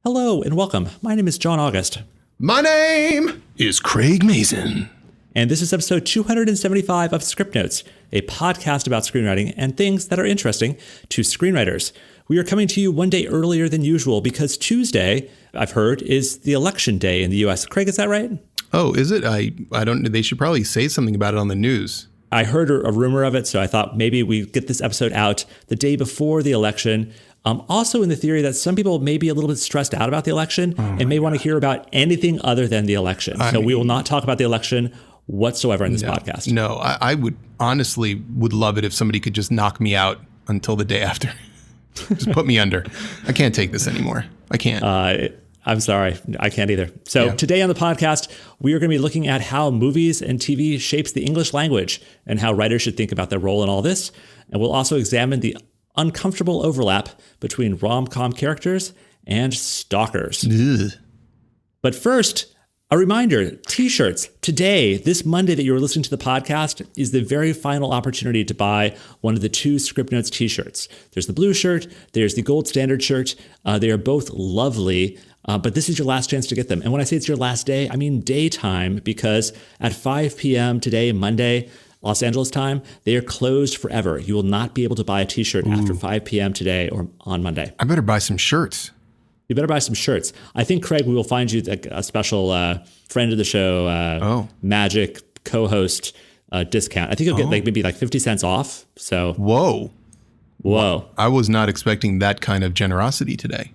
Hello and welcome. My name is John August. My name is Craig Mason. And this is episode 275 of Scriptnotes, a podcast about screenwriting and things that are interesting to screenwriters. We are coming to you one day earlier than usual because Tuesday, I've heard, is the election day in the U.S. Craig, is that right? Oh, is it? I don't. They should probably say something about it on the news. I heard a rumor of it, so I thought maybe we get this episode out the day before the election. Also in the theory that some people may be a little bit stressed out about the election and may want to hear about anything other than the election. So we will not talk about the election whatsoever in this podcast. No, I would honestly would love it if somebody could just knock me out until the day after. Just put me under. I can't take this anymore. I can't. I'm sorry. I can't either. So Today on the podcast, we are going to be looking at how movies and TV shapes the English language and how writers should think about their role in all this. And we'll also examine the uncomfortable overlap between rom-com characters and stalkers. Ugh. But first, a reminder, t-shirts. Today, this Monday that you're listening to the podcast, is the very final opportunity to buy one of the two Scriptnotes t-shirts. There's the blue shirt, there's the gold standard shirt. They are both lovely, but this is your last chance to get them. And when I say it's your last day, I mean daytime, because at 5 p.m. today, Monday, Los Angeles time, they are closed forever. You will not be able to buy a t-shirt after 5 p.m. today or on Monday. I better buy some shirts. You better buy some shirts. I think, Craig, we will find you a special friend of the show, Magic co-host discount. I think you'll get maybe 50 cents off. So Whoa. Whoa. I was not expecting that kind of generosity today.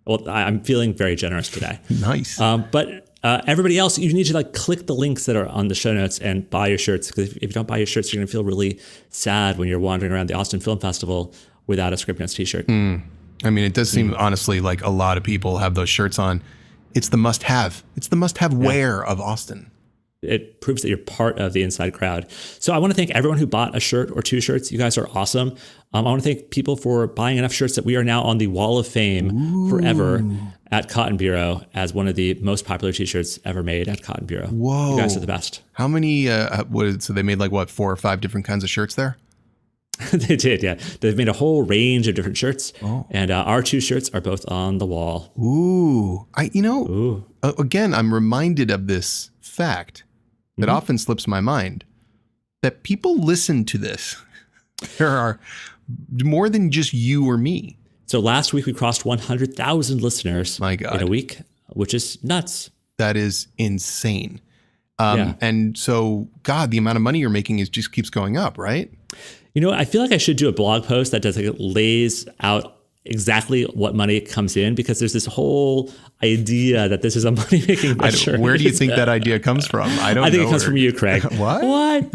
Well, I'm feeling very generous today. Nice. But everybody else, you need to click the links that are on the show notes and buy your shirts. Because if you don't buy your shirts, you're going to feel really sad when you're wandering around the Austin Film Festival without a Scriptnotes t-shirt. I mean, it does seem honestly like a lot of people have those shirts on. It's the must-have. It's the must-have wear of Austin. It proves that you're part of the inside crowd. So I want to thank everyone who bought a shirt or two shirts. You guys are awesome. I want to thank people for buying enough shirts that we are now on the Wall of Fame forever at Cotton Bureau as one of the most popular t-shirts ever made at Cotton Bureau. Whoa. You guys are the best. How many, so they made 4 or 5 different kinds of shirts there? They did, yeah. They've made a whole range of different shirts. And our two shirts are both on the wall. Ooh. Again, I'm reminded of this fact that often slips my mind, that people listen to this. There are more than just you or me. So last week we crossed 100,000 listeners My God. in a week, which is nuts. That is insane. And so, God, the amount of money you're making just keeps going up, right? You know, I feel like I should do a blog post that lays out exactly what money comes in, because there's this whole idea that this is a money-making venture. Where do you think that idea comes from? I think it comes from you, Craig. What?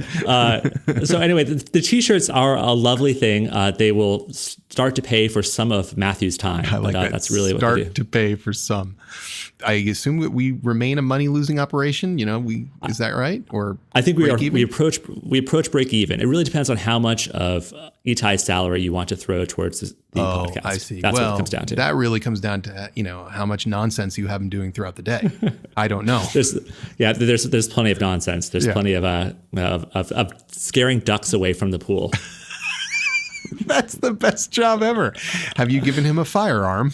So anyway, the t-shirts are a lovely thing. They will start to pay for some of Matthew's time. I like that. That's really what they do. Start to pay for some. I assume that we remain a money-losing operation. Is that right? Or I think we approach break even. It really depends on how much of Itai's salary you want to throw towards the podcast. I see. That's what it comes down to. That really comes down to how much nonsense you have him doing throughout the day. I don't know. There's plenty of nonsense. There's plenty of scaring ducks away from the pool. That's the best job ever. Have you given him a firearm?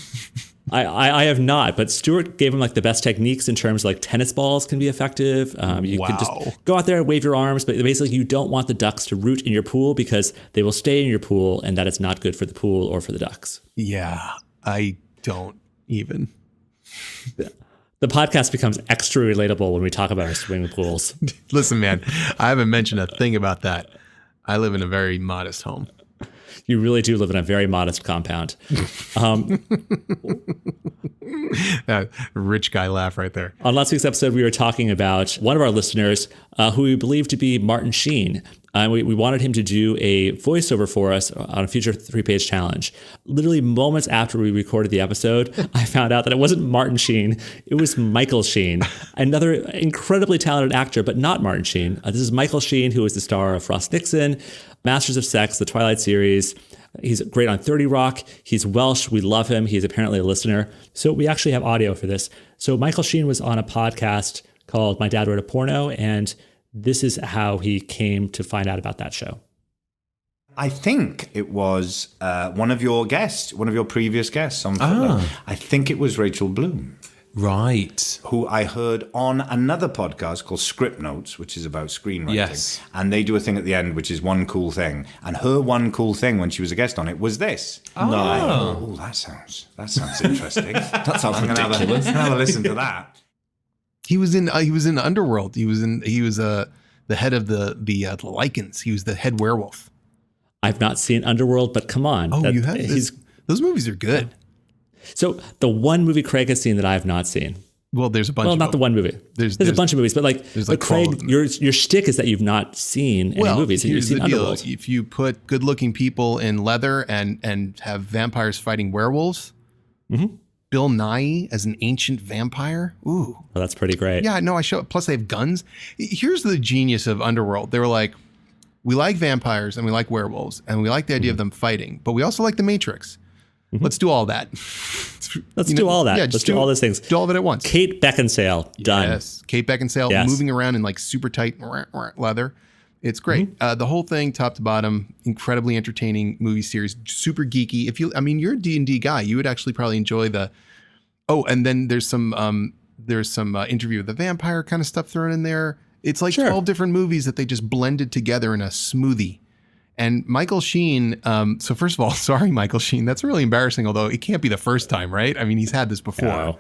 I have not, but Stuart gave him the best techniques in terms of tennis balls can be effective. You can just go out there and wave your arms, but basically you don't want the ducks to root in your pool because they will stay in your pool, and that is not good for the pool or for the ducks. Yeah, I don't even. The podcast becomes extra relatable when we talk about our swimming pools. Listen, man, I haven't mentioned a thing about that. I live in a very modest home. You really do live in a very modest compound. That rich guy laugh right there. On last week's episode, we were talking about one of our listeners who we believe to be Martin Sheen. We wanted him to do a voiceover for us on a future 3-page challenge. Literally moments after we recorded the episode, I found out that it wasn't Martin Sheen. It was Michael Sheen, another incredibly talented actor, but not Martin Sheen. This is Michael Sheen, who is the star of Frost Nixon, Masters of Sex, the Twilight series. He's great on 30 Rock. He's Welsh. We love him. He's apparently a listener. So we actually have audio for this. So Michael Sheen was on a podcast called My Dad Wrote a Porno, and this is how he came to find out about that show. I think it was one of your previous guests on Thriller. I think it was Rachel Bloom. Right. Who I heard on another podcast called Scriptnotes, which is about screenwriting. Yes. And they do a thing at the end, which is one cool thing. And her one cool thing when she was a guest on it was this. Oh, that sounds interesting. that sounds ridiculous. I'm gonna have a listen to that. He was in Underworld. He was the head of the Lycans. He was the head werewolf. I've not seen Underworld, but come on. Oh, you have? Those movies are good. So the one movie Craig has seen that I have not seen. Well, there's a bunch. Well, of not the one movie. There's a bunch of movies, but Craig, your shtick is that you've not seen any movies. And you've seen Underworld. If you put good-looking people in leather and have vampires fighting werewolves, Bill Nighy as an ancient vampire. Ooh, well, that's pretty great. Yeah, no, plus they have guns. Here's the genius of Underworld. They were like, we like vampires and we like werewolves and we like the idea of them fighting, but we also like the Matrix. Let's do all that. Let's do all that. Yeah, let's do all those things. Do all of it at once. Kate Beckinsale, done. Yes, Kate Beckinsale moving around in like super tight leather. It's great. The whole thing, top to bottom, incredibly entertaining movie series. Super geeky. You're a D&D guy. You would actually probably enjoy the. Oh, and then there's some interview with the vampire kind of stuff thrown in there. It's like 12 different movies that they just blended together in a smoothie. And Michael Sheen, so first of all, sorry, Michael Sheen. That's really embarrassing, although it can't be the first time, right? I mean, he's had this before. No.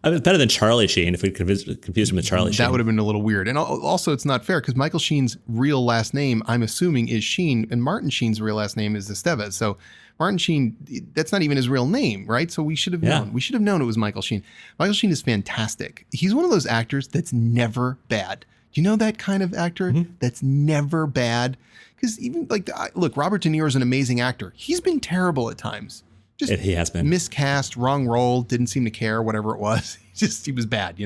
I mean, better than Charlie Sheen if we confused him with Charlie Sheen. That would have been a little weird. And also, it's not fair because Michael Sheen's real last name, I'm assuming, is Sheen, and Martin Sheen's real last name is Estevez. So Martin Sheen, that's not even his real name, right? So we should have known. We should have known it was Michael Sheen. Michael Sheen is fantastic. He's one of those actors that's never bad. Do you know that kind of actor that's never bad? Because even look, Robert De Niro is an amazing actor. He's been terrible at times. He has been miscast, wrong role, didn't seem to care, whatever it was. He was bad,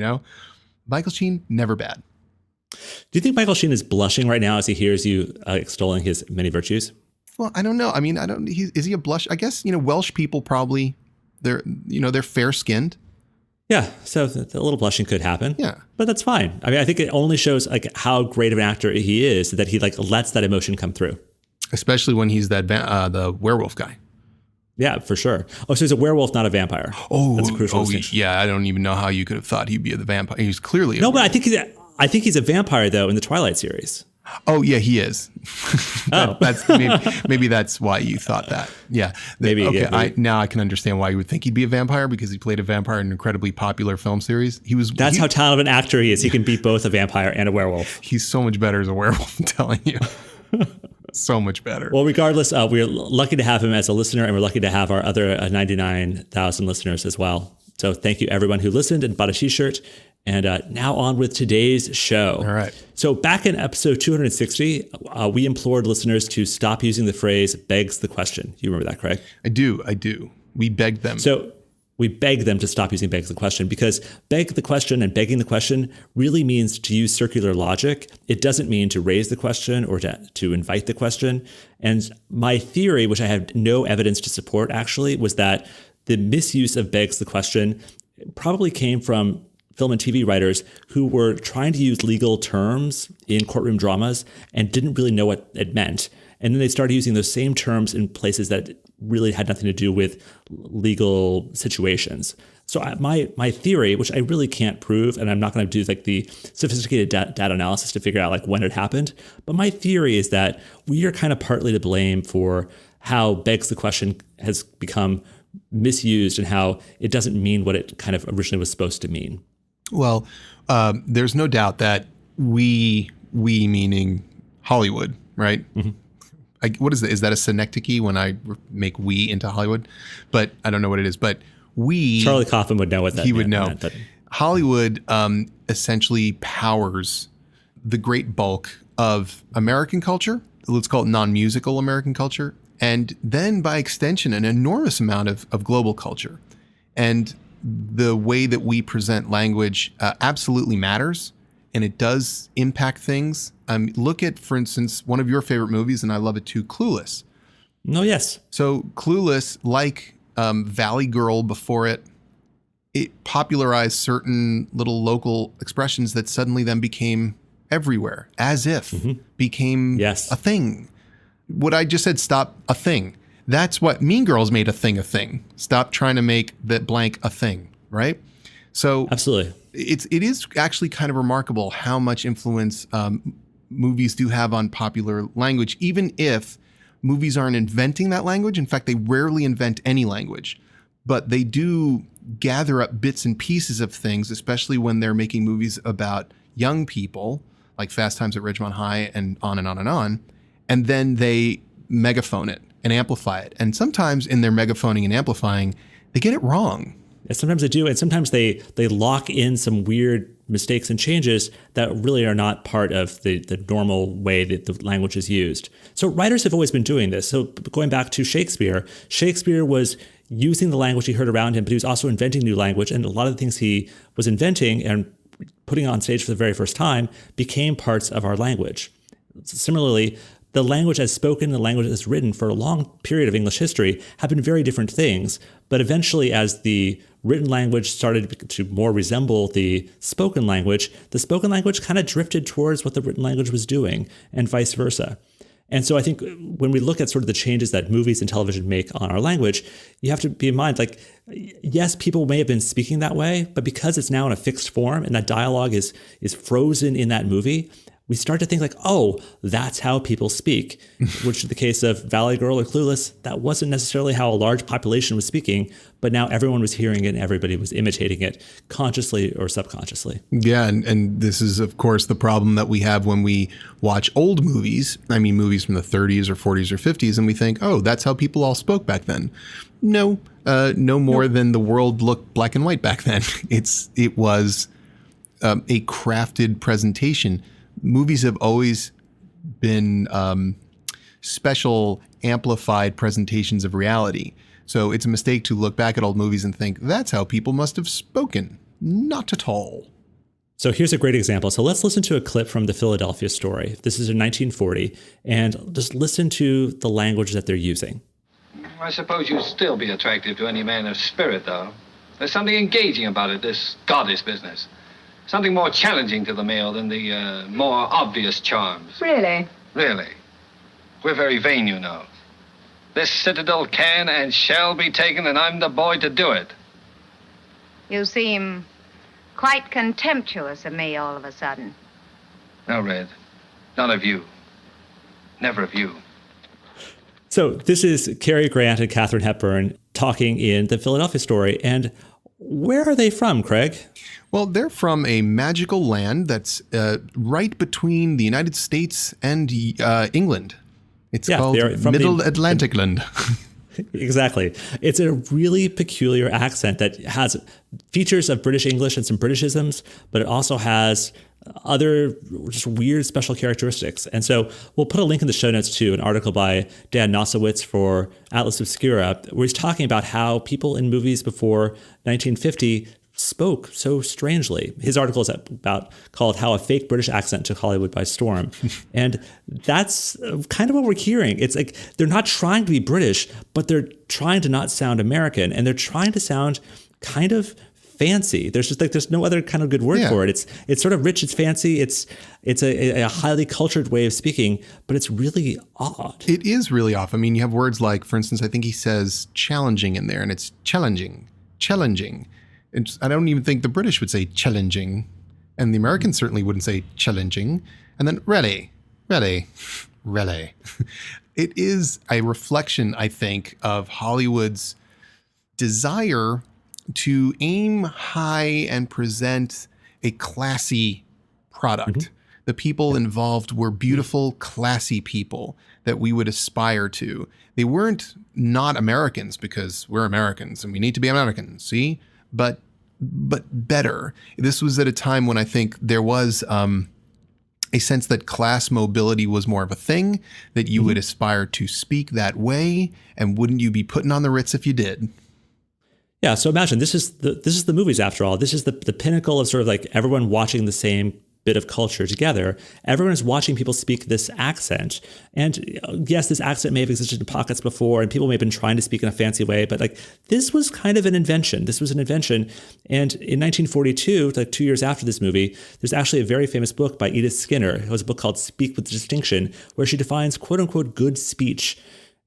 Michael Sheen, never bad. Do you think Michael Sheen is blushing right now as he hears you extolling his many virtues? Well, I don't know. I mean, is he a blush? I guess, Welsh people probably, they're fair skinned. Yeah, so a little blushing could happen. Yeah, but that's fine. I mean, I think it only shows how great of an actor he is that he lets that emotion come through. Especially when he's the werewolf guy. Yeah, for sure. Oh, so he's a werewolf, not a vampire. Oh, that's a crucial distinction. Yeah, I don't even know how you could have thought he'd be the vampire. He's clearly but I think he's a vampire though in the Twilight series. Oh yeah, he is. That's maybe that's why you thought that. Yeah, maybe. Okay, yeah, maybe. Now I can understand why you would think he'd be a vampire because he played a vampire in an incredibly popular film series. That's how talented an actor he is. He can be both a vampire and a werewolf. He's so much better as a werewolf. I'm telling you. So much better. Well, regardless, we're lucky to have him as a listener, and we're lucky to have our other 99,000 listeners as well. So thank you, everyone who listened and bought a t-shirt. And now on with today's show. All right. So back in episode 260, we implored listeners to stop using the phrase begs the question. You remember that, Craig? I do. We begged them. So we begged them to stop using begs the question because beg the question and begging the question really means to use circular logic. It doesn't mean to raise the question or to invite the question. And my theory, which I have no evidence to support actually, was that the misuse of begs the question probably came from film and TV writers who were trying to use legal terms in courtroom dramas and didn't really know what it meant. And then they started using those same terms in places that really had nothing to do with legal situations. So my theory, which I really can't prove, and I'm not going to do the sophisticated data analysis to figure out when it happened, but my theory is that we are kind of partly to blame for how begs the question has become misused and how it doesn't mean what it kind of originally was supposed to mean. Well, there's no doubt that we meaning Hollywood, right? Mm-hmm. What is that? Is that a synecdoche when I make we into Hollywood? But I don't know what it is. But Charlie Kaufman would know what that he would know. Meant, but Hollywood essentially powers the great bulk of American culture. Let's call it non-musical American culture. And then by extension, an enormous amount of global culture. And the way that we present language absolutely matters, and it does impact things. Look at, for instance, one of your favorite movies, and I love it too, Clueless. Oh, yes. So Clueless, like Valley Girl before it popularized certain little local expressions that suddenly then became everywhere, as if became a thing. what I just said, stop a thing. That's what Mean Girls made a thing. Stop trying to make that blank a thing, right? So Absolutely. It is actually kind of remarkable how much influence movies do have on popular language, even if movies aren't inventing that language. In fact, they rarely invent any language, but they do gather up bits and pieces of things, especially when they're making movies about young people, like Fast Times at Ridgemont High and on and on and on. And then they megaphone it and amplify it. And sometimes in their megaphoning and amplifying, they get it wrong. Yeah, sometimes they do, and sometimes they lock in some weird mistakes and changes that really are not part of the normal way that the language is used. So writers have always been doing this. So going back to Shakespeare was using the language he heard around him, but he was also inventing new language, and a lot of the things he was inventing and putting on stage for the very first time became parts of our language. Similarly, the language as spoken and the language as written for a long period of English history have been very different things. But eventually, as the written language started to more resemble the spoken language kind of drifted towards what the written language was doing, and vice versa. And so I think when we look at sort of the changes that movies and television make on our language, you have to be in mind, like, yes, people may have been speaking that way, but because it's now in a fixed form and that dialogue is frozen in that movie, we start to think like, oh, that's how people speak, which in the case of Valley Girl or Clueless, that wasn't necessarily how a large population was speaking, but now everyone was hearing it and everybody was imitating it consciously or subconsciously. Yeah, and this is, of course, the problem that we have when we watch old movies. I mean, movies from the 30s or 40s or 50s, and we think, oh, that's how people all spoke back then. No, no more than the world looked black and white back then. It was a crafted presentation. Movies have always been special amplified presentations of reality. So it's a mistake to look back at old movies and think that's how people must have spoken. Not at all. So here's a great example. So let's listen to a clip from the Philadelphia Story. This is in 1940, and just listen to the language that they're using. I suppose you'd still be attractive to any man of spirit, though. There's something engaging about it, this goddess business. Something more challenging to the male than the more obvious charms. Really? Really. We're very vain, you know. This citadel can and shall be taken, and I'm the boy to do it. You seem quite contemptuous of me all of a sudden. No, Red. None of you. Never of you. So this is Cary Grant and Katharine Hepburn talking in the Philadelphia Story. And where are they from, Craig? Well, they're from a magical land that's right between the United States and England. It's called Middle Atlantic Land. Exactly. It's a really peculiar accent that has features of British English and some Britishisms, but it also has other just weird special characteristics. And so we'll put a link in the show notes to an article by Dan Nosowitz for Atlas Obscura, where he's talking about how people in movies before 1950 spoke so strangely. His article is called How a Fake British Accent Took Hollywood by Storm. And that's kind of what we're hearing. It's like they're not trying to be British, but they're trying to not sound American, and they're trying to sound kind of fancy. There's no other kind of good word for it. It's sort of rich, it's fancy, it's a highly cultured way of speaking, but it's really odd. It is really off. I mean, you have words like, for instance, I think he says challenging in there, and it's challenging. I don't even think the British would say challenging, and the Americans certainly wouldn't say challenging. And then really. It is a reflection, I think, of Hollywood's desire to aim high and present a classy product. Mm-hmm. The people involved were beautiful, classy people that we would aspire to. They weren't not Americans because we're Americans and we need to be Americans, see? But better. This was at a time when I think there was a sense that class mobility was more of a thing, that you would aspire to speak that way, and wouldn't you be putting on the Ritz if you did? Yeah, so imagine this is the movies after all. This is the pinnacle of sort of like everyone watching the same bit of culture together, everyone is watching people speak this accent. And yes, this accent may have existed in pockets before, and people may have been trying to speak in a fancy way, but like this was kind of an invention. This was an invention. And in 1942, like 2 years after this movie, there's actually a very famous book by Edith Skinner. It was a book called Speak with Distinction, where she defines quote unquote good speech.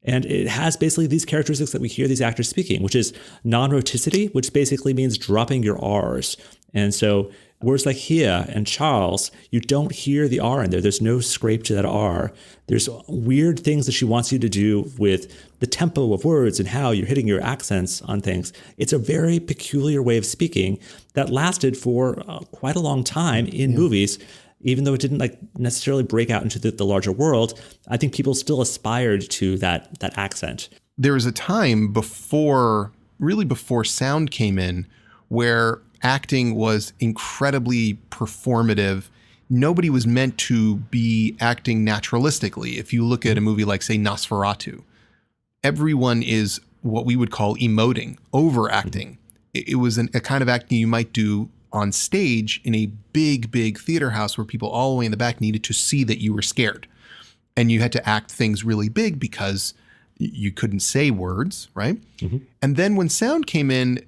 And it has basically these characteristics that we hear these actors speaking, which is non-rhoticity, which basically means dropping your R's. And so words like here and Charles, you don't hear the R in there. There's no scrape to that R. There's weird things that she wants you to do with the tempo of words and how you're hitting your accents on things. It's a very peculiar way of speaking that lasted for quite a long time in movies. Even though it didn't like necessarily break out into the larger world, I think people still aspired to that accent. There was a time before sound came in where acting was incredibly performative. Nobody was meant to be acting naturalistically. If you look at a movie like, say, Nosferatu, everyone is what we would call emoting, overacting. It was a kind of acting you might do on stage in a big theater house where people all the way in the back needed to see that you were scared. And you had to act things really big because you couldn't say words, right? Mm-hmm. And then when sound came in,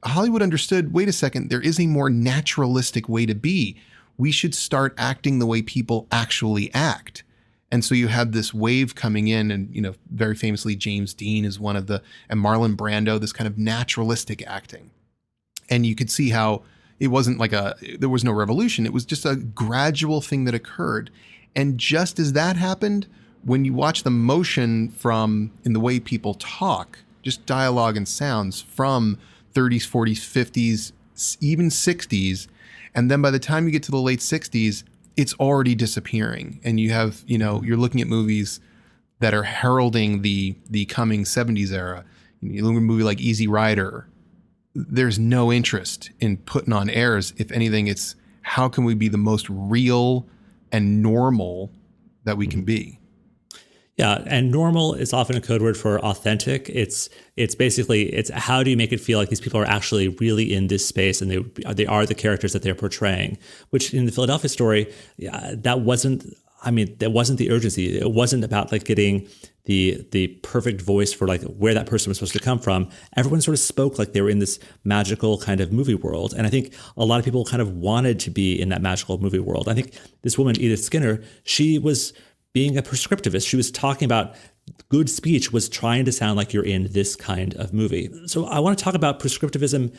Hollywood understood, wait a second, there is a more naturalistic way to be. We should start acting the way people actually act. And so you had this wave coming in, and, you know, very famously, James Dean is one of the, and Marlon Brando, this kind of naturalistic acting. And you could see how it wasn't like there was no revolution. It was just a gradual thing that occurred. And just as that happened, when you watch the motion in the way people talk, just dialogue and sounds from 30s, 40s, 50s, even 60s, and then by the time you get to the late 60s, it's already disappearing. And you have, you know, you're looking at movies that are heralding the coming 70s era. You look at a movie like Easy Rider, there's no interest in putting on airs. If anything, it's how can we be the most real and normal that we can be? Yeah, and normal is often a code word for authentic. It's basically how do you make it feel like these people are actually really in this space and they are the characters that they're portraying. Which in the Philadelphia story, that wasn't the urgency. It wasn't about like getting the perfect voice for like where that person was supposed to come from. Everyone sort of spoke like they were in this magical kind of movie world. And I think a lot of people kind of wanted to be in that magical movie world. I think this woman, Edith Skinner, she was being a prescriptivist. She was talking about good speech was trying to sound like you're in this kind of movie. So I want to talk about prescriptivism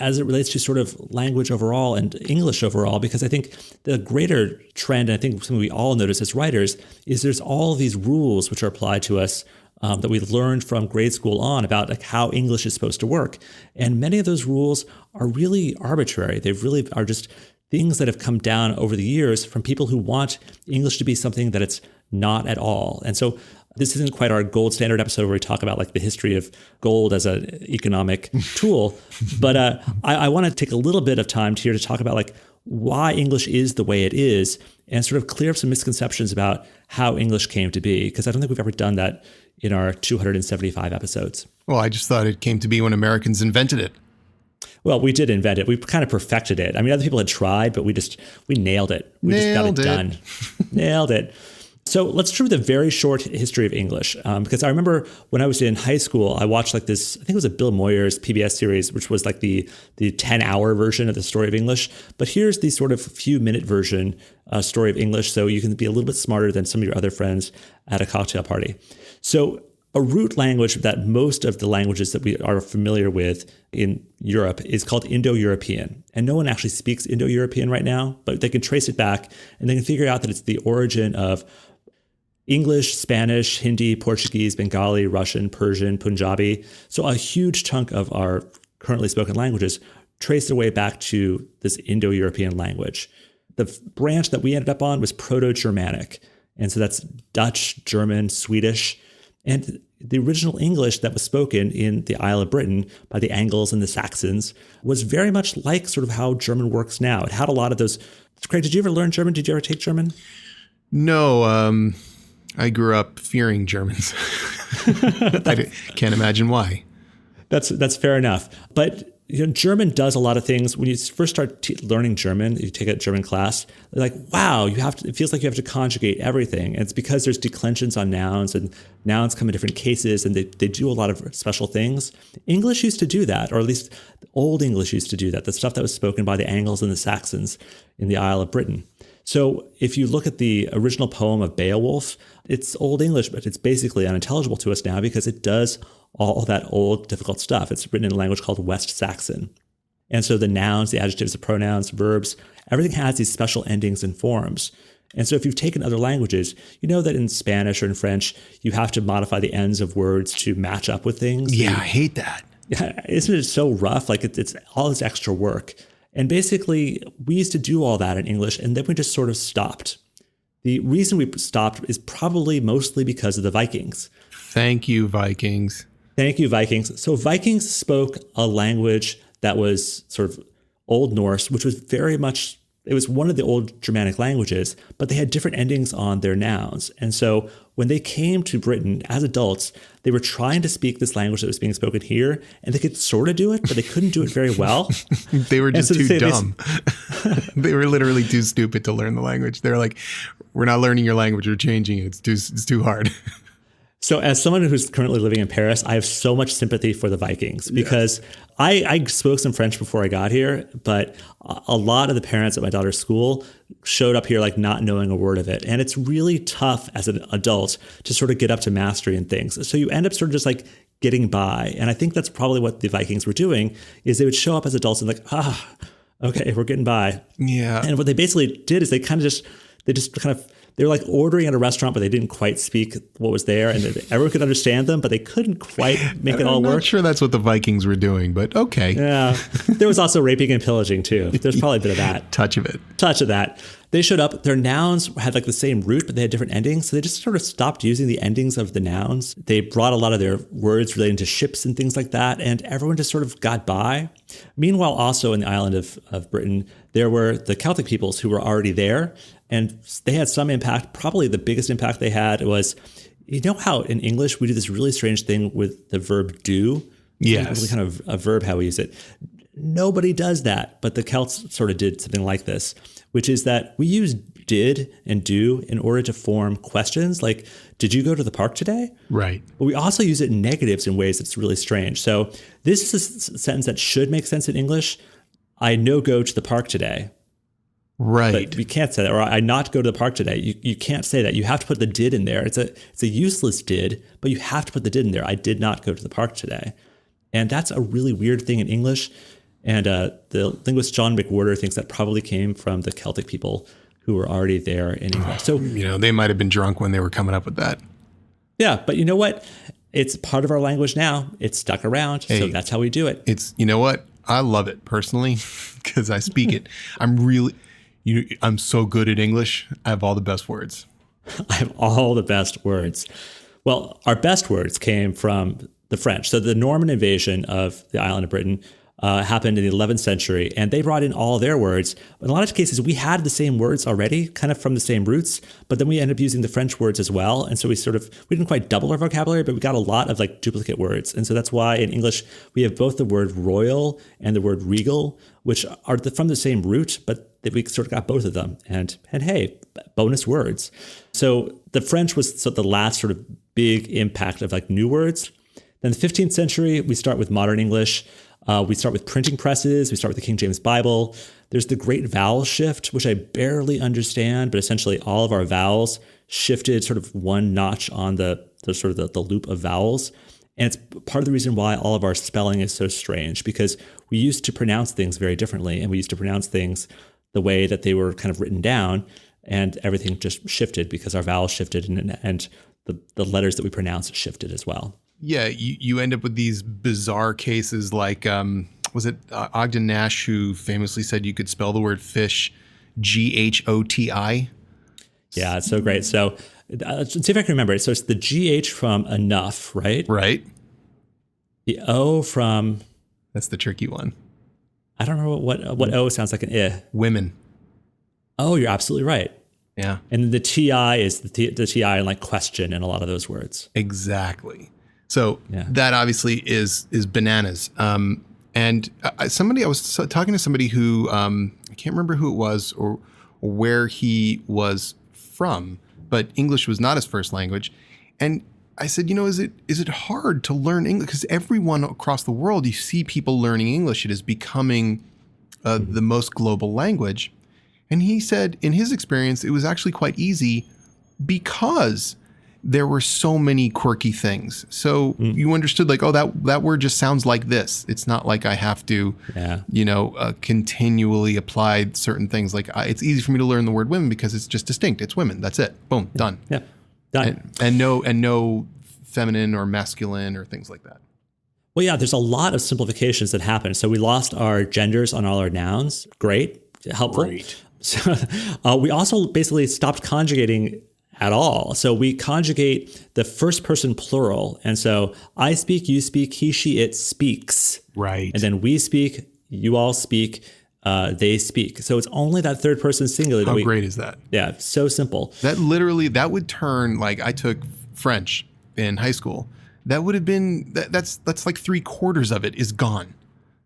as it relates to sort of language overall and English overall, because I think the greater trend, and I think something we all notice as writers, is there's all these rules which are applied to us that we learned from grade school on about like how English is supposed to work. And many of those rules are really arbitrary. They really are just things that have come down over the years from people who want English to be something that it's not at all. And so this isn't quite our gold standard episode where we talk about like the history of gold as an economic tool, but I want to take a little bit of time here to talk about like why English is the way it is and sort of clear up some misconceptions about how English came to be, because I don't think we've ever done that in our 275 episodes. Well, I just thought it came to be when Americans invented it. Well, we did invent it. We kind of perfected it. I mean, other people had tried, but we nailed it. We just got it done. Nailed it. So let's start with a very short history of English, because I remember when I was in high school, I watched like this, I think it was a Bill Moyers PBS series, which was like the 10-hour version of the story of English. But here's the sort of few-minute version story of English, so you can be a little bit smarter than some of your other friends at a cocktail party. So a root language that most of the languages that we are familiar with in Europe is called Indo-European. And no one actually speaks Indo-European right now, but they can trace it back and they can figure out that it's the origin of English, Spanish, Hindi, Portuguese, Bengali, Russian, Persian, Punjabi. So a huge chunk of our currently spoken languages trace their way back to this Indo-European language. The branch that we ended up on was Proto-Germanic. And so that's Dutch, German, Swedish. And the original English that was spoken in the Isle of Britain by the Angles and the Saxons was very much like sort of how German works now. It had a lot of those. Craig, did you ever learn German? Did you ever take German? No, I grew up fearing Germans. I can't imagine why. That's fair enough. But German does a lot of things. When you first start learning German, you take a German class, they're like, wow, it feels like you have to conjugate everything. And it's because there's declensions on nouns, and nouns come in different cases, and they do a lot of special things. English used to do that, or at least Old English used to do that, the stuff that was spoken by the Angles and the Saxons in the Isle of Britain. So if you look at the original poem of Beowulf, it's Old English, but it's basically unintelligible to us now because it does all that old, difficult stuff. It's written in a language called West Saxon. And so the nouns, the adjectives, the pronouns, verbs, everything has these special endings and forms. And so if you've taken other languages, you know that in Spanish or in French, you have to modify the ends of words to match up with things. Yeah, I hate that. Yeah, isn't it so rough? Like it's all this extra work. And basically, we used to do all that in English, and then we just sort of stopped. The reason we stopped is probably mostly because of the Vikings. Thank you, Vikings. Thank you, Vikings. So Vikings spoke a language that was sort of Old Norse, which was very much, it was one of the old Germanic languages, but they had different endings on their nouns. And so when they came to Britain as adults, they were trying to speak this language that was being spoken here, and they could sort of do it, but they couldn't do it very well. They were just too dumb. They were literally too stupid to learn the language. They were like, we're not learning your language, we're changing it. It's too hard. So as someone who's currently living in Paris, I have so much sympathy for the Vikings because I spoke some French before I got here, but a lot of the parents at my daughter's school showed up here like not knowing a word of it. And it's really tough as an adult to sort of get up to mastery in things. So you end up sort of just like getting by. And I think that's probably what the Vikings were doing is they would show up as adults and like, okay, we're getting by. Yeah. And what they basically did is they were like ordering at a restaurant, but they didn't quite speak what was there, and everyone could understand them, but they couldn't quite make it all work. I'm not sure that's what the Vikings were doing, but okay. Yeah. There was also raping and pillaging too. There's probably a bit of that. Touch of that. They showed up, their nouns had like the same root, but they had different endings. So they just sort of stopped using the endings of the nouns. They brought a lot of their words relating to ships and things like that, and everyone just sort of got by. Meanwhile, also in the island of Britain, there were the Celtic peoples who were already there, and they had some impact. Probably the biggest impact they had was, you know how in English we do this really strange thing with the verb do? Yes. It's really kind of a verb how we use it. Nobody does that, but the Celts sort of did something like this, which is that we use did and do in order to form questions like, did you go to the park today? Right. But we also use it in negatives in ways that's really strange. So this is a sentence that should make sense in English. I no go to the park today. Right. But we can't say that. Or I not go to the park today. You can't say that. You have to put the did in there. It's a useless did, but you have to put the did in there. I did not go to the park today. And that's a really weird thing in English. And the linguist John McWhorter thinks that probably came from the Celtic people who were already there in English. So, they might have been drunk when they were coming up with that. Yeah, but you know what? It's part of our language now. It's stuck around, so that's how we do it. It's, you know what? I love it personally because I speak it. I'm so good at English. I have all the best words. I have all the best words. Well, our best words came from the French. So the Norman invasion of the island of Britain happened in the 11th century, and they brought in all their words. In a lot of cases, we had the same words already, kind of from the same roots, but then we ended up using the French words as well. And so we didn't quite double our vocabulary, but we got a lot of like duplicate words. And so that's why in English, we have both the word royal and the word regal, which are from the same root, but we sort of got both of them. And hey, bonus words. So the French was the last sort of big impact of like new words. Then the 15th century, we start with modern English. We start with printing presses. We start with the King James Bible. There's the great vowel shift, which I barely understand, but essentially all of our vowels shifted sort of one notch on the loop of vowels. And it's part of the reason why all of our spelling is so strange, because we used to pronounce things very differently, and we used to pronounce things the way that they were kind of written down, and everything just shifted because our vowels shifted and the letters that we pronounce shifted as well. Yeah, you end up with these bizarre cases like, was it Ogden Nash who famously said you could spell the word fish G-H-O-T-I? Yeah, it's so great. So let's see if I can remember it. So it's the G-H from enough, right? Right. The O from... That's the tricky one. I don't know what O sounds like an I. Women. Oh, you're absolutely right. Yeah. And the TI is the TI in like question in a lot of those words. Exactly. So that obviously is bananas. And I was talking to somebody who, I can't remember who it was or where he was from, but English was not his first language. And I said, is it hard to learn English? Because everyone across the world, you see people learning English. It is becoming the most global language. And he said, in his experience, it was actually quite easy because there were so many quirky things. So you understood like, oh, that word just sounds like this. It's not like I have to, continually apply certain things. Like it's easy for me to learn the word women because it's just distinct. It's women. That's it. Boom, done. Yeah, done. And no feminine or masculine or things like that. Well, yeah, there's a lot of simplifications that happen. So we lost our genders on all our nouns. Great, helpful. Great. So we also basically stopped conjugating at all. So we conjugate the first person plural. And so I speak, you speak, he, she, it speaks. Right. And then we speak, you all speak, they speak. So it's only that third person singular. How great is that? Yeah, so simple. That would turn, like I took French in high school. That would have been, that's like 3/4 of it is gone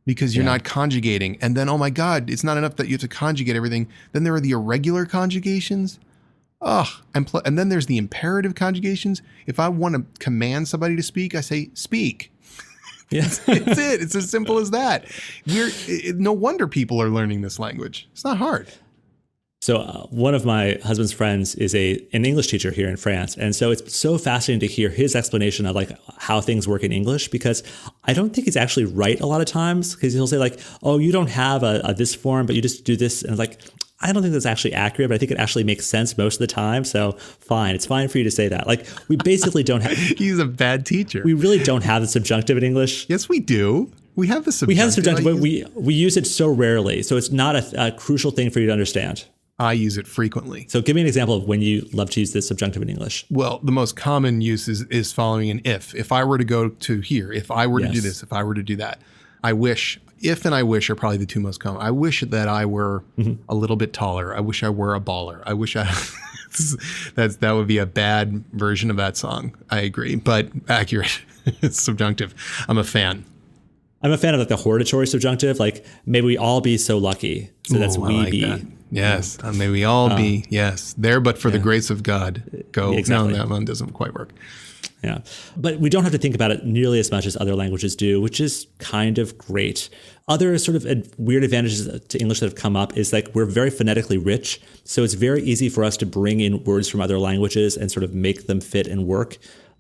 because you're not conjugating. And then, oh my God, it's not enough that you have to conjugate everything. Then there are the irregular conjugations. And then there's the imperative conjugations. If I want to command somebody to speak, I say, speak. Yes. It's it. It's as simple as that. No wonder people are learning this language. It's not hard. So one of my husband's friends is an English teacher here in France. And so it's so fascinating to hear his explanation of like how things work in English, because I don't think he's actually right a lot of times, because he'll say like, oh, you don't have a this form, but you just do this. And it's like, I don't think that's actually accurate, but I think it actually makes sense most of the time. So fine. It's fine for you to say that. Like we basically don't have. He's a bad teacher. We really don't have the subjunctive in English. Yes, we do. We have the subjunctive. We have the subjunctive, but we use it so rarely. So it's not a crucial thing for you to understand. I use it frequently. So give me an example of when you love to use the subjunctive in English. Well, the most common use is following an if. If I were to go to here, if I were to do this, if I were to do that, I wish. If and I wish are probably the two most common. I wish that I were a little bit taller. I wish I were a baller. I wish that would be a bad version of that song. I agree, but accurate. It's subjunctive. I'm a fan. I'm a fan of like the hortatory subjunctive. Like, may we all be so lucky. So that's we like be. That. Yes. May we all be, yes. There, but for the grace of God. Go. Exactly. No, that one doesn't quite work. Yeah. But we don't have to think about it nearly as much as other languages do, which is kind of great. Other sort of weird advantages to English that have come up is like we're very phonetically rich. So it's very easy for us to bring in words from other languages and sort of make them fit and work.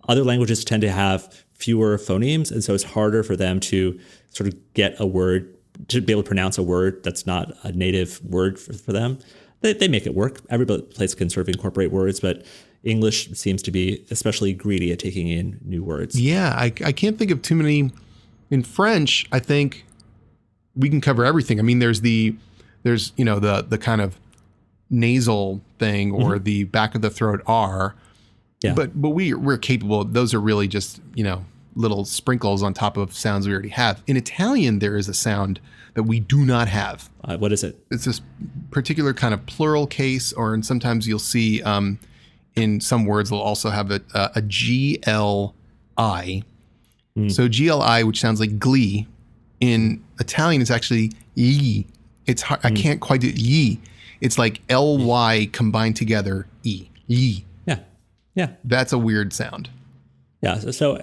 Other languages tend to have fewer phonemes, and so it's harder for them to sort of get a word, to be able to pronounce a word that's not a native word for them. They make it work. Every place can sort of incorporate words, but English seems to be especially greedy at taking in new words. Yeah, I can't think of too many. In French, I think we can cover everything. I mean, there's the kind of nasal thing or the back of the throat R. Yeah. But we're capable. Those are really just, little sprinkles on top of sounds we already have. In Italian, there is a sound that we do not have. What is it? It's this particular kind of plural case, and sometimes you'll see in some words they'll also have a GLI. So GLI, which sounds like glee, in Italian it's actually ye. It's hard, I can't quite do ye. It's like LY combined together E. Ye. Yeah. That's a weird sound. Yeah. So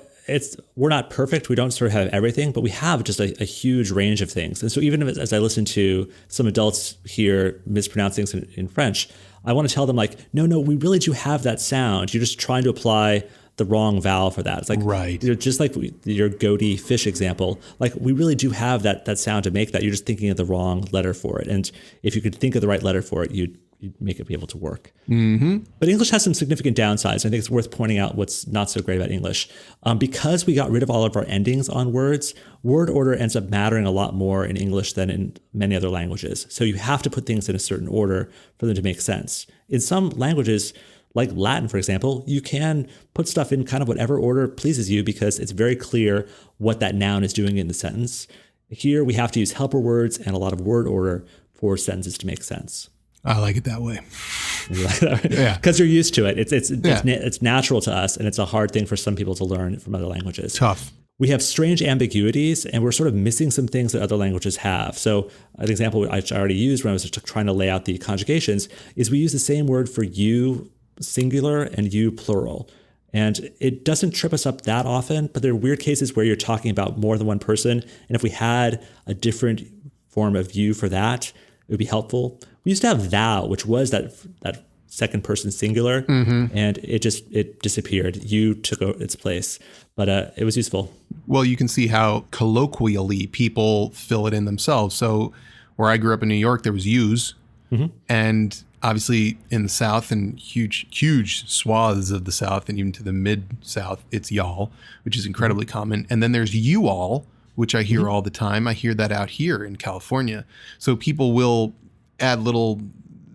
we're not perfect. We don't sort of have everything, but we have just a huge range of things. And so even as I listen to some adults here mispronounce things in French, I want to tell them like, no, we really do have that sound. You're just trying to apply the wrong vowel for that. It's like, right. Just like your goatee fish example, like we really do have that sound to make that. You're just thinking of the wrong letter for it. And if you could think of the right letter for it, you'd make it be able to work. Mm-hmm. But English has some significant downsides. I think it's worth pointing out what's not so great about English. Because we got rid of all of our endings on words, word order ends up mattering a lot more in English than in many other languages. So you have to put things in a certain order for them to make sense. In some languages, like Latin, for example, you can put stuff in kind of whatever order pleases you because it's very clear what that noun is doing in the sentence. Here, we have to use helper words and a lot of word order for sentences to make sense. I like it that way. Yeah, because you're used to it. It's natural to us, and it's a hard thing for some people to learn from other languages. Tough. we have strange ambiguities and we're sort of missing some things that other languages have. So an example I already used when I was trying to lay out the conjugations is we use the same word for you singular and you plural. And it doesn't trip us up that often, but there are weird cases where you're talking about more than one person. And if we had a different form of you for that, it would be helpful. We used to have thou, which was that second person singular, and it disappeared. You took its place, but it was useful. Well, you can see how colloquially people fill it in themselves. So where I grew up in New York, there was yous, and obviously in the South and huge swaths of the South and even to the mid-South, it's y'all, which is incredibly common. And then there's you all, which I hear all the time. I hear that out here in California. So people will add little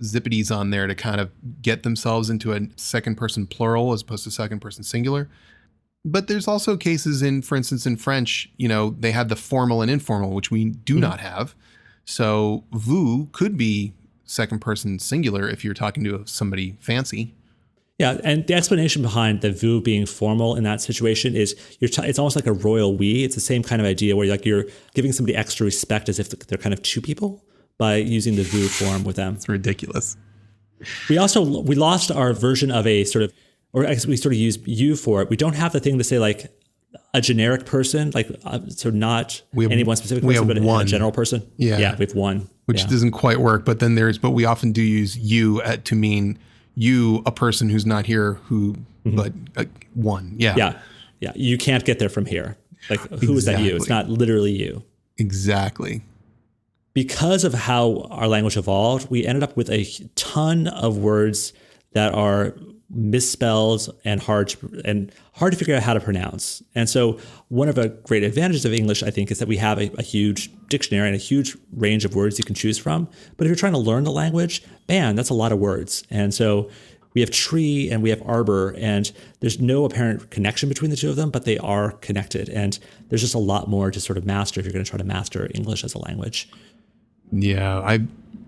zippities on there to kind of get themselves into a second person plural as opposed to second person singular. But there's also cases for instance, in French, they have the formal and informal, which we do not have. So vous could be second person singular if you're talking to somebody fancy. Yeah, and the explanation behind the vous being formal in that situation is it's almost like a royal we. It's the same kind of idea where you're giving somebody extra respect as if they're kind of two people by using the vous form with them. It's ridiculous. We lost our version of a sort of, or I guess we sort of use you for it. We don't have the thing to say like a generic person, like so not any one specific person, but a general person. Yeah, we have one. Which doesn't quite work, but we often do use you to mean you, a person who's not here, but one. Yeah. You can't get there from here. Like, who is that you? It's not literally you. Exactly. Because of how our language evolved, we ended up with a ton of words that are misspelled and hard to figure out how to pronounce. And so one of the great advantages of English, I think, is that we have a huge dictionary and a huge range of words you can choose from. But if you're trying to learn the language, man, that's a lot of words. And so we have tree and we have arbor, and there's no apparent connection between the two of them, but they are connected. And there's just a lot more to sort of master if you're going to try to master English as a language. Yeah, I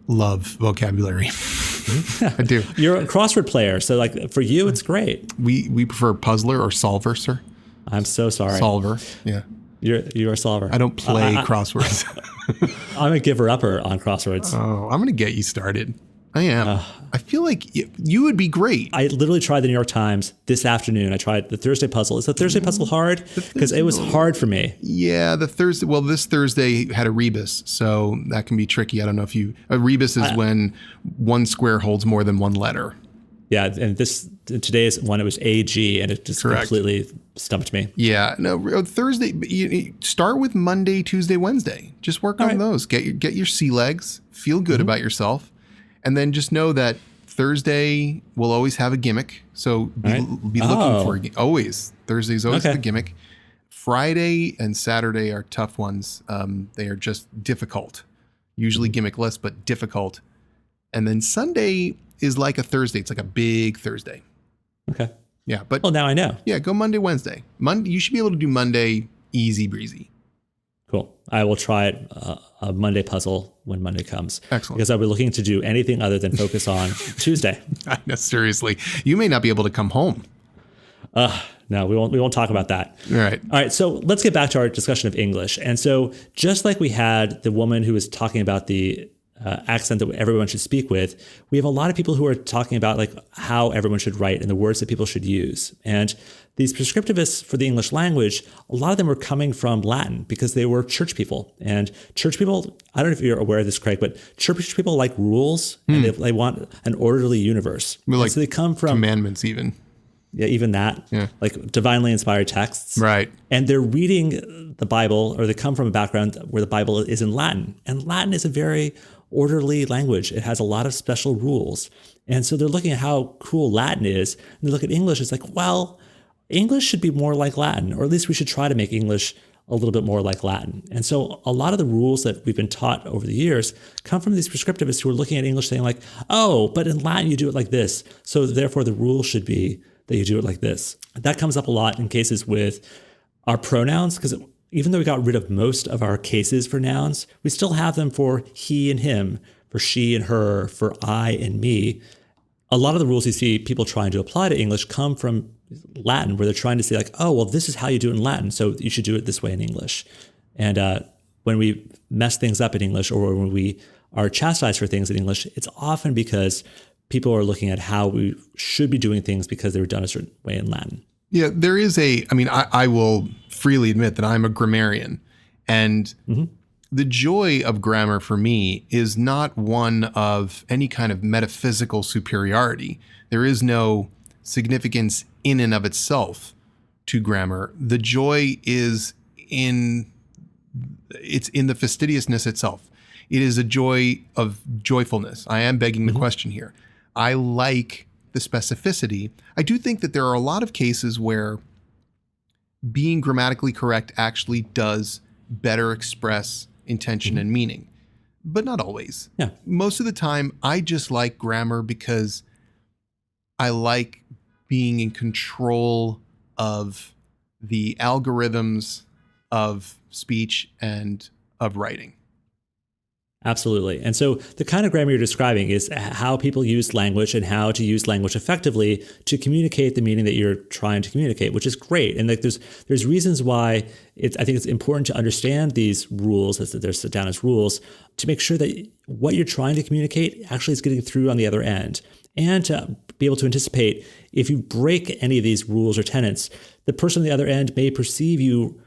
love vocabulary. I do. You're a crossword player, so like for you, it's great. We prefer puzzler or solver, sir. I'm so sorry. Solver. Yeah. You're a solver. I don't play crosswords. I'm a giver-upper on crosswords. Oh, I'm going to get you started. I am. I feel like you would be great. I literally tried the New York Times this afternoon. I tried the Thursday puzzle. Is the Thursday puzzle hard? Because it was hard for me. Yeah, this Thursday had a rebus, so that can be tricky. I don't know if a rebus is when one square holds more than one letter. Yeah, and today's one, it was AG, and it just completely stumped me. Yeah, no, Thursday, you start with Monday, Tuesday, Wednesday. Just work on those. Get your sea legs. Feel good about yourself. And then just know that Thursday will always have a gimmick. So be looking for always. Thursday's always the gimmick. Friday and Saturday are tough ones. They are just difficult. Usually gimmickless, but difficult. And then Sunday is like a Thursday. It's like a big Thursday. Okay. Yeah, but now I know. Yeah, go Monday, Wednesday. You should be able to do Monday easy breezy. Cool. I will try it, a Monday puzzle when Monday comes. Excellent. Because I'll be looking to do anything other than focus on Tuesday. No, seriously. You may not be able to come home. No, we won't talk about that. All right. So let's get back to our discussion of English. And so just like we had the woman who was talking about the accent that everyone should speak with, we have a lot of people who are talking about like how everyone should write and the words that people should use. And these prescriptivists for the English language, a lot of them were coming from Latin because they were church people. And church people, I don't know if you're aware of this, Craig, but church people like rules and they want an orderly universe. So they come from commandments even. Yeah, even that. Yeah. Like divinely inspired texts. Right. And they're reading the Bible, or they come from a background where the Bible is in Latin. And Latin is a very orderly language. It has a lot of special rules. And so they're looking at how cool Latin is. And they look at English, it's like, well, English should be more like Latin, or at least we should try to make English a little bit more like Latin. And so a lot of the rules that we've been taught over the years come from these prescriptivists who are looking at English saying like, oh, but in Latin you do it like this. So therefore the rule should be that you do it like this. That comes up a lot in cases with our pronouns, because even though we got rid of most of our cases for nouns, we still have them for he and him, for she and her, for I and me. A lot of the rules you see people trying to apply to English come from Latin, where they're trying to say like, oh, well, this is how you do it in Latin, so you should do it this way in English. And when we mess things up in English, or when we are chastised for things in English, it's often because people are looking at how we should be doing things because they were done a certain way in Latin. Yeah, there is I will freely admit that I'm a grammarian. And the joy of grammar for me is not one of any kind of metaphysical superiority. There is no significance in and of itself to grammar. The joy is in the fastidiousness itself. It is a joy of joyfulness. I am begging the question here. I like the specificity. I do think that there are a lot of cases where being grammatically correct actually does better express intention and meaning, but not always. Yeah. Most of the time, I just like grammar because I like being in control of the algorithms of speech and of writing. Absolutely. And so the kind of grammar you're describing is how people use language and how to use language effectively to communicate the meaning that you're trying to communicate, which is great. And like there's reasons why I think it's important to understand these rules, as they're set down as rules, to make sure that what you're trying to communicate actually is getting through on the other end. And to be able to anticipate if you break any of these rules or tenets, the person on the other end may perceive you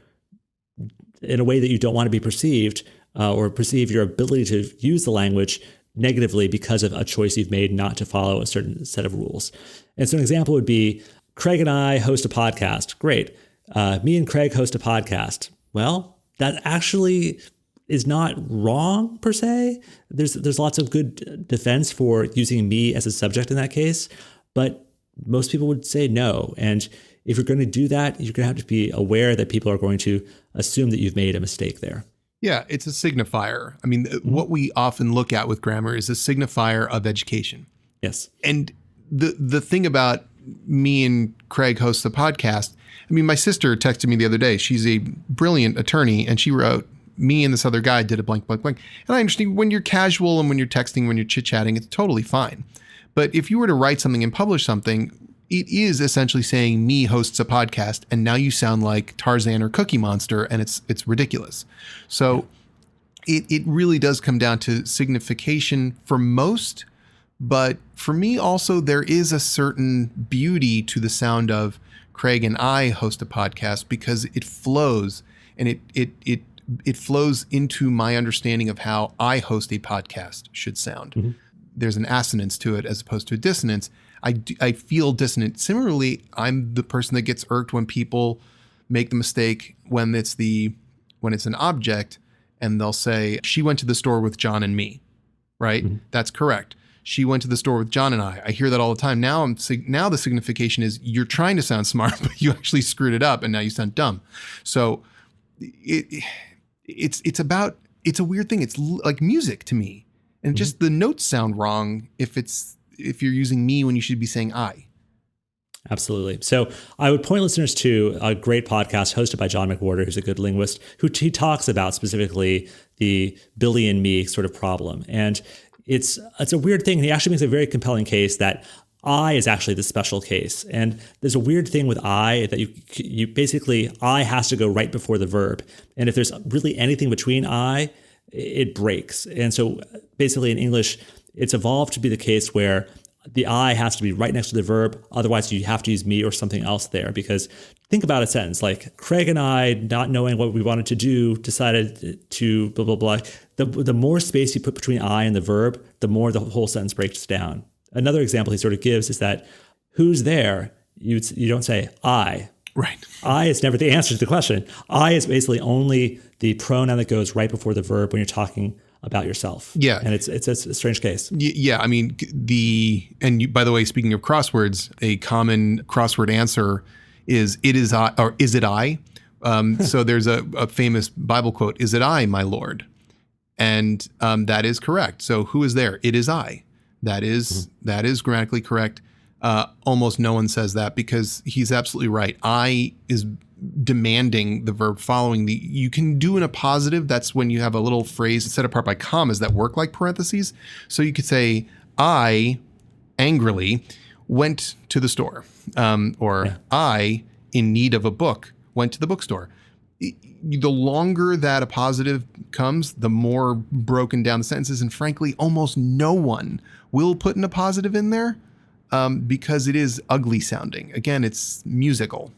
in a way that you don't want to be perceived, or perceive your ability to use the language negatively because of a choice you've made not to follow a certain set of rules. And so an example would be, Craig and I host a podcast. Great. Me and Craig host a podcast. Well, that actually is not wrong per se. There's lots of good defense for using me as a subject in that case, but most people would say no. And if you're going to do that, you're going to have to be aware that people are going to assume that you've made a mistake there. Yeah, it's a signifier. I mean, what we often look at with grammar is a signifier of education. Yes. And the thing about me and Craig host the podcast, I mean, my sister texted me the other day. She's a brilliant attorney, and she wrote, me and this other guy did a blank, blank, blank. And I understand when you're casual and when you're texting, when you're chit-chatting, it's totally fine. But if you were to write something and publish something, it is essentially saying me hosts a podcast, and now you sound like Tarzan or Cookie Monster, and it's ridiculous. So it really does come down to signification for most, but for me also there is a certain beauty to the sound of Craig and I host a podcast because it flows, and it flows into my understanding of how I host a podcast should sound. There's an assonance to it as opposed to a dissonance. I feel dissonant. Similarly, I'm the person that gets irked when people make the mistake when it's an object, and they'll say, she went to the store with John and me, right? That's correct. She went to the store with John and I. I hear that all the time. Now the signification is you're trying to sound smart, but you actually screwed it up, and now you sound dumb. So it's a weird thing. It's like music to me, and just the notes sound wrong if you're using me when you should be saying I. Absolutely. So I would point listeners to a great podcast hosted by John McWhorter, who's a good linguist, he talks about specifically the Billy and me sort of problem. And it's a weird thing. He actually makes a very compelling case that I is actually the special case. And there's a weird thing with I that you basically, I has to go right before the verb. And if there's really anything between I, it breaks. And so basically in English, it's evolved to be the case where the I has to be right next to the verb. Otherwise, you have to use me or something else there. Because think about a sentence like, Craig and I, not knowing what we wanted to do, decided to blah, blah, blah. The more space you put between I and the verb, the more the whole sentence breaks down. Another example he sort of gives is that, who's there? You don't say I. Right. I is never the answer to the question. I is basically only the pronoun that goes right before the verb when you're talking about yourself. Yeah. And it's a strange case. Yeah. I mean, by the way, speaking of crosswords, a common crossword answer is it is I, or is it I? So there's a famous Bible quote, is it I, my Lord? And that is correct. So who is there? It is I. That is grammatically correct. Almost no one says that because he's absolutely right. I is demanding the verb following you can do in a positive. That's when you have a little phrase set apart by commas that work like parentheses. So you could say I angrily, went to the store, I, in need of a book, went to the bookstore. The longer that a positive comes, the more broken down the sentences. And frankly, almost no one will put in a positive in there because it is ugly sounding. Again, it's musical.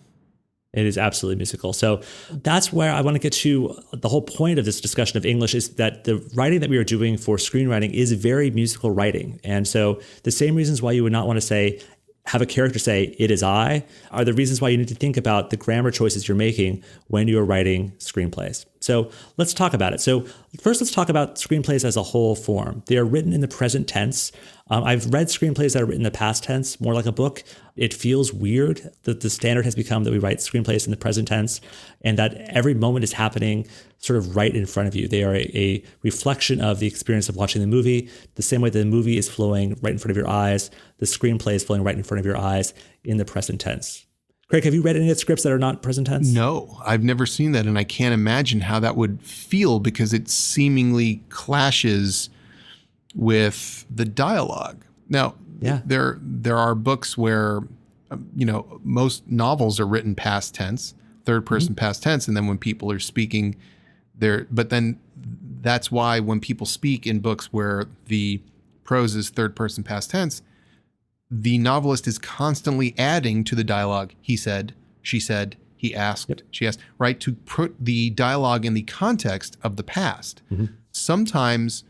It is absolutely musical. So that's where I want to get to. The whole point of this discussion of English is that the writing that we are doing for screenwriting is very musical writing. And so the same reasons why you would not want to say, have a character say, "it is I," are the reasons why you need to think about the grammar choices you're making when you're writing screenplays. So let's talk about it. So first, let's talk about screenplays as a whole form. They are written in the present tense. I've read screenplays that are written in the past tense, more like a book. It feels weird that the standard has become that we write screenplays in the present tense and that every moment is happening sort of right in front of you. They are a reflection of the experience of watching the movie, the same way the movie is flowing right in front of your eyes, the screenplay is flowing right in front of your eyes in the present tense. Craig, have you read any of the scripts that are not present tense? No, I've never seen that, and I can't imagine how that would feel because it seemingly clashes with the dialogue. Now, there are books where, most novels are written past tense, third person past tense, and then when people are speaking, but then that's why when people speak in books where the prose is third person past tense, the novelist is constantly adding to the dialogue. He said, she said, he asked, she asked, right? To put the dialogue in the context of the past. Sometimes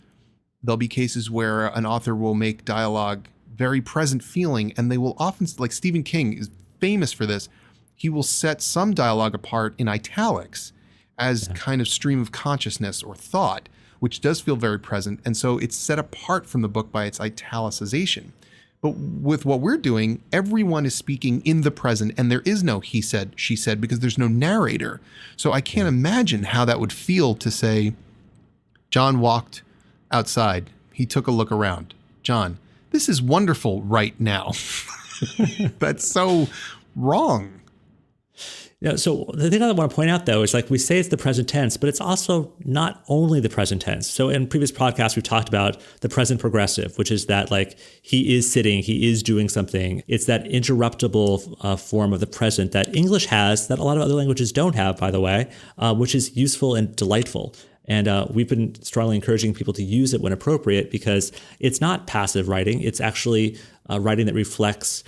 there'll be cases where an author will make dialogue very present feeling, and they will often, like Stephen King is famous for this, he will set some dialogue apart in italics as kind of stream of consciousness or thought, which does feel very present. And so it's set apart from the book by its italicization. But with what we're doing, everyone is speaking in the present, and there is no he said, she said, because there's no narrator. So I can't imagine how that would feel to say, John walked outside. He took a look around. John, this is wonderful right now. That's so wrong. So the thing I want to point out, though, is like we say it's the present tense, but it's also not only the present tense. So in previous podcasts, we've talked about the present progressive, which is that like he is sitting, he is doing something. It's that interruptible form of the present that English has that a lot of other languages don't have, by the way, which is useful and delightful. And we've been strongly encouraging people to use it when appropriate because it's not passive writing. It's actually writing that reflects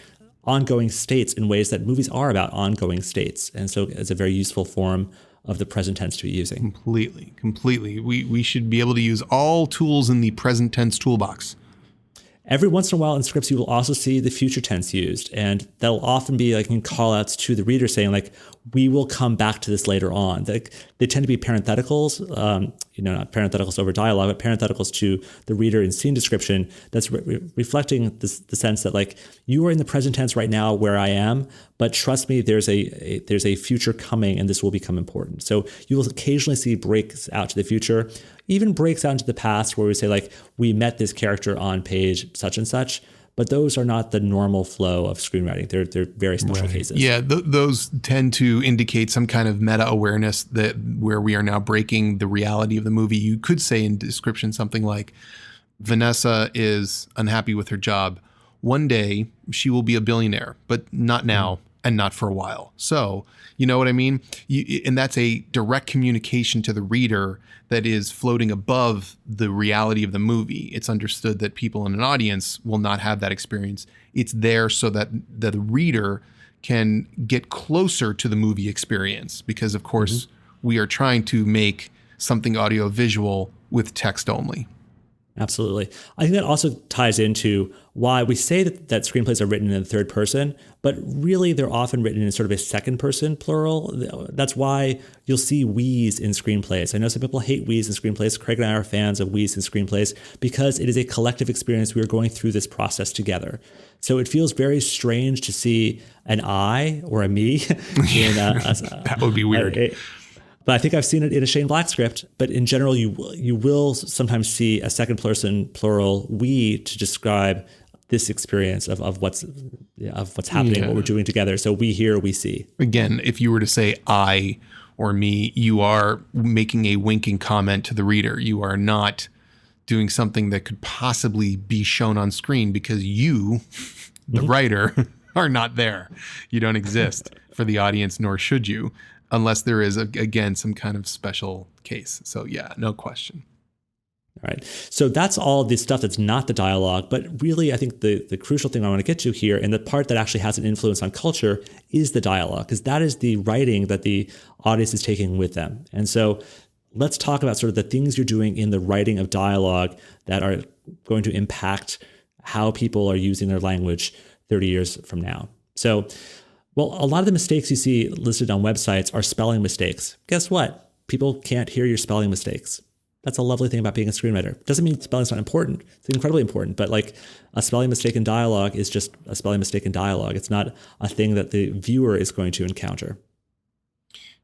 ongoing states in ways that movies are about ongoing states. And so it's a very useful form of the present tense to be using. Completely. We should be able to use all tools in the present tense toolbox. Every once in a while in scripts, you will also see the future tense used. And that'll often be like in call outs to the reader saying like, we will come back to this later on. They tend to be parentheticals, not parentheticals over dialogue, but parentheticals to the reader in scene description. That's reflecting the sense that like, you are in the present tense right now where I am, but trust me, there's a future coming and this will become important. So you will occasionally see breaks out to the future, even breaks out into the past where we say like, we met this character on page such and such, but those are not the normal flow of screenwriting. They're very special cases. Yeah, those tend to indicate some kind of meta-awareness that where we are now breaking the reality of the movie. You could say in description something like, Vanessa is unhappy with her job. One day she will be a billionaire, but not now and not for a while. So, you know what I mean? And that's a direct communication to the reader that is floating above the reality of the movie. It's understood that people in an audience will not have that experience. It's there so that the reader can get closer to the movie experience because, of course, we are trying to make something audio-visual with text only. Absolutely. I think that also ties into why we say that screenplays are written in the third person, but really they're often written in sort of a second person plural. That's why you'll see we's in screenplays. I know some people hate we's in screenplays. Craig and I are fans of we's in screenplays because it is a collective experience. We are going through this process together. So it feels very strange to see an I or a me. That would be weird. But I think I've seen it in a Shane Black script. But in general, you will sometimes see a second person plural we to describe this experience of what's happening, what we're doing together. So we hear, we see. Again, if you were to say I or me, you are making a winking comment to the reader. You are not doing something that could possibly be shown on screen because you, the writer, are not there. You don't exist for the audience, nor should you, unless there is, again, some kind of special case. So yeah, no question. All right. So that's all the stuff that's not the dialogue. But really, I think the crucial thing I want to get to here, and the part that actually has an influence on culture, is the dialogue, because that is the writing that the audience is taking with them. And so let's talk about sort of the things you're doing in the writing of dialogue that are going to impact how people are using their language 30 years from now. So, well, a lot of the mistakes you see listed on websites are spelling mistakes. Guess what? People can't hear your spelling mistakes. That's a lovely thing about being a screenwriter. Doesn't mean spelling's not important. It's incredibly important, but like a spelling mistake in dialogue is just a spelling mistake in dialogue. It's not a thing that the viewer is going to encounter.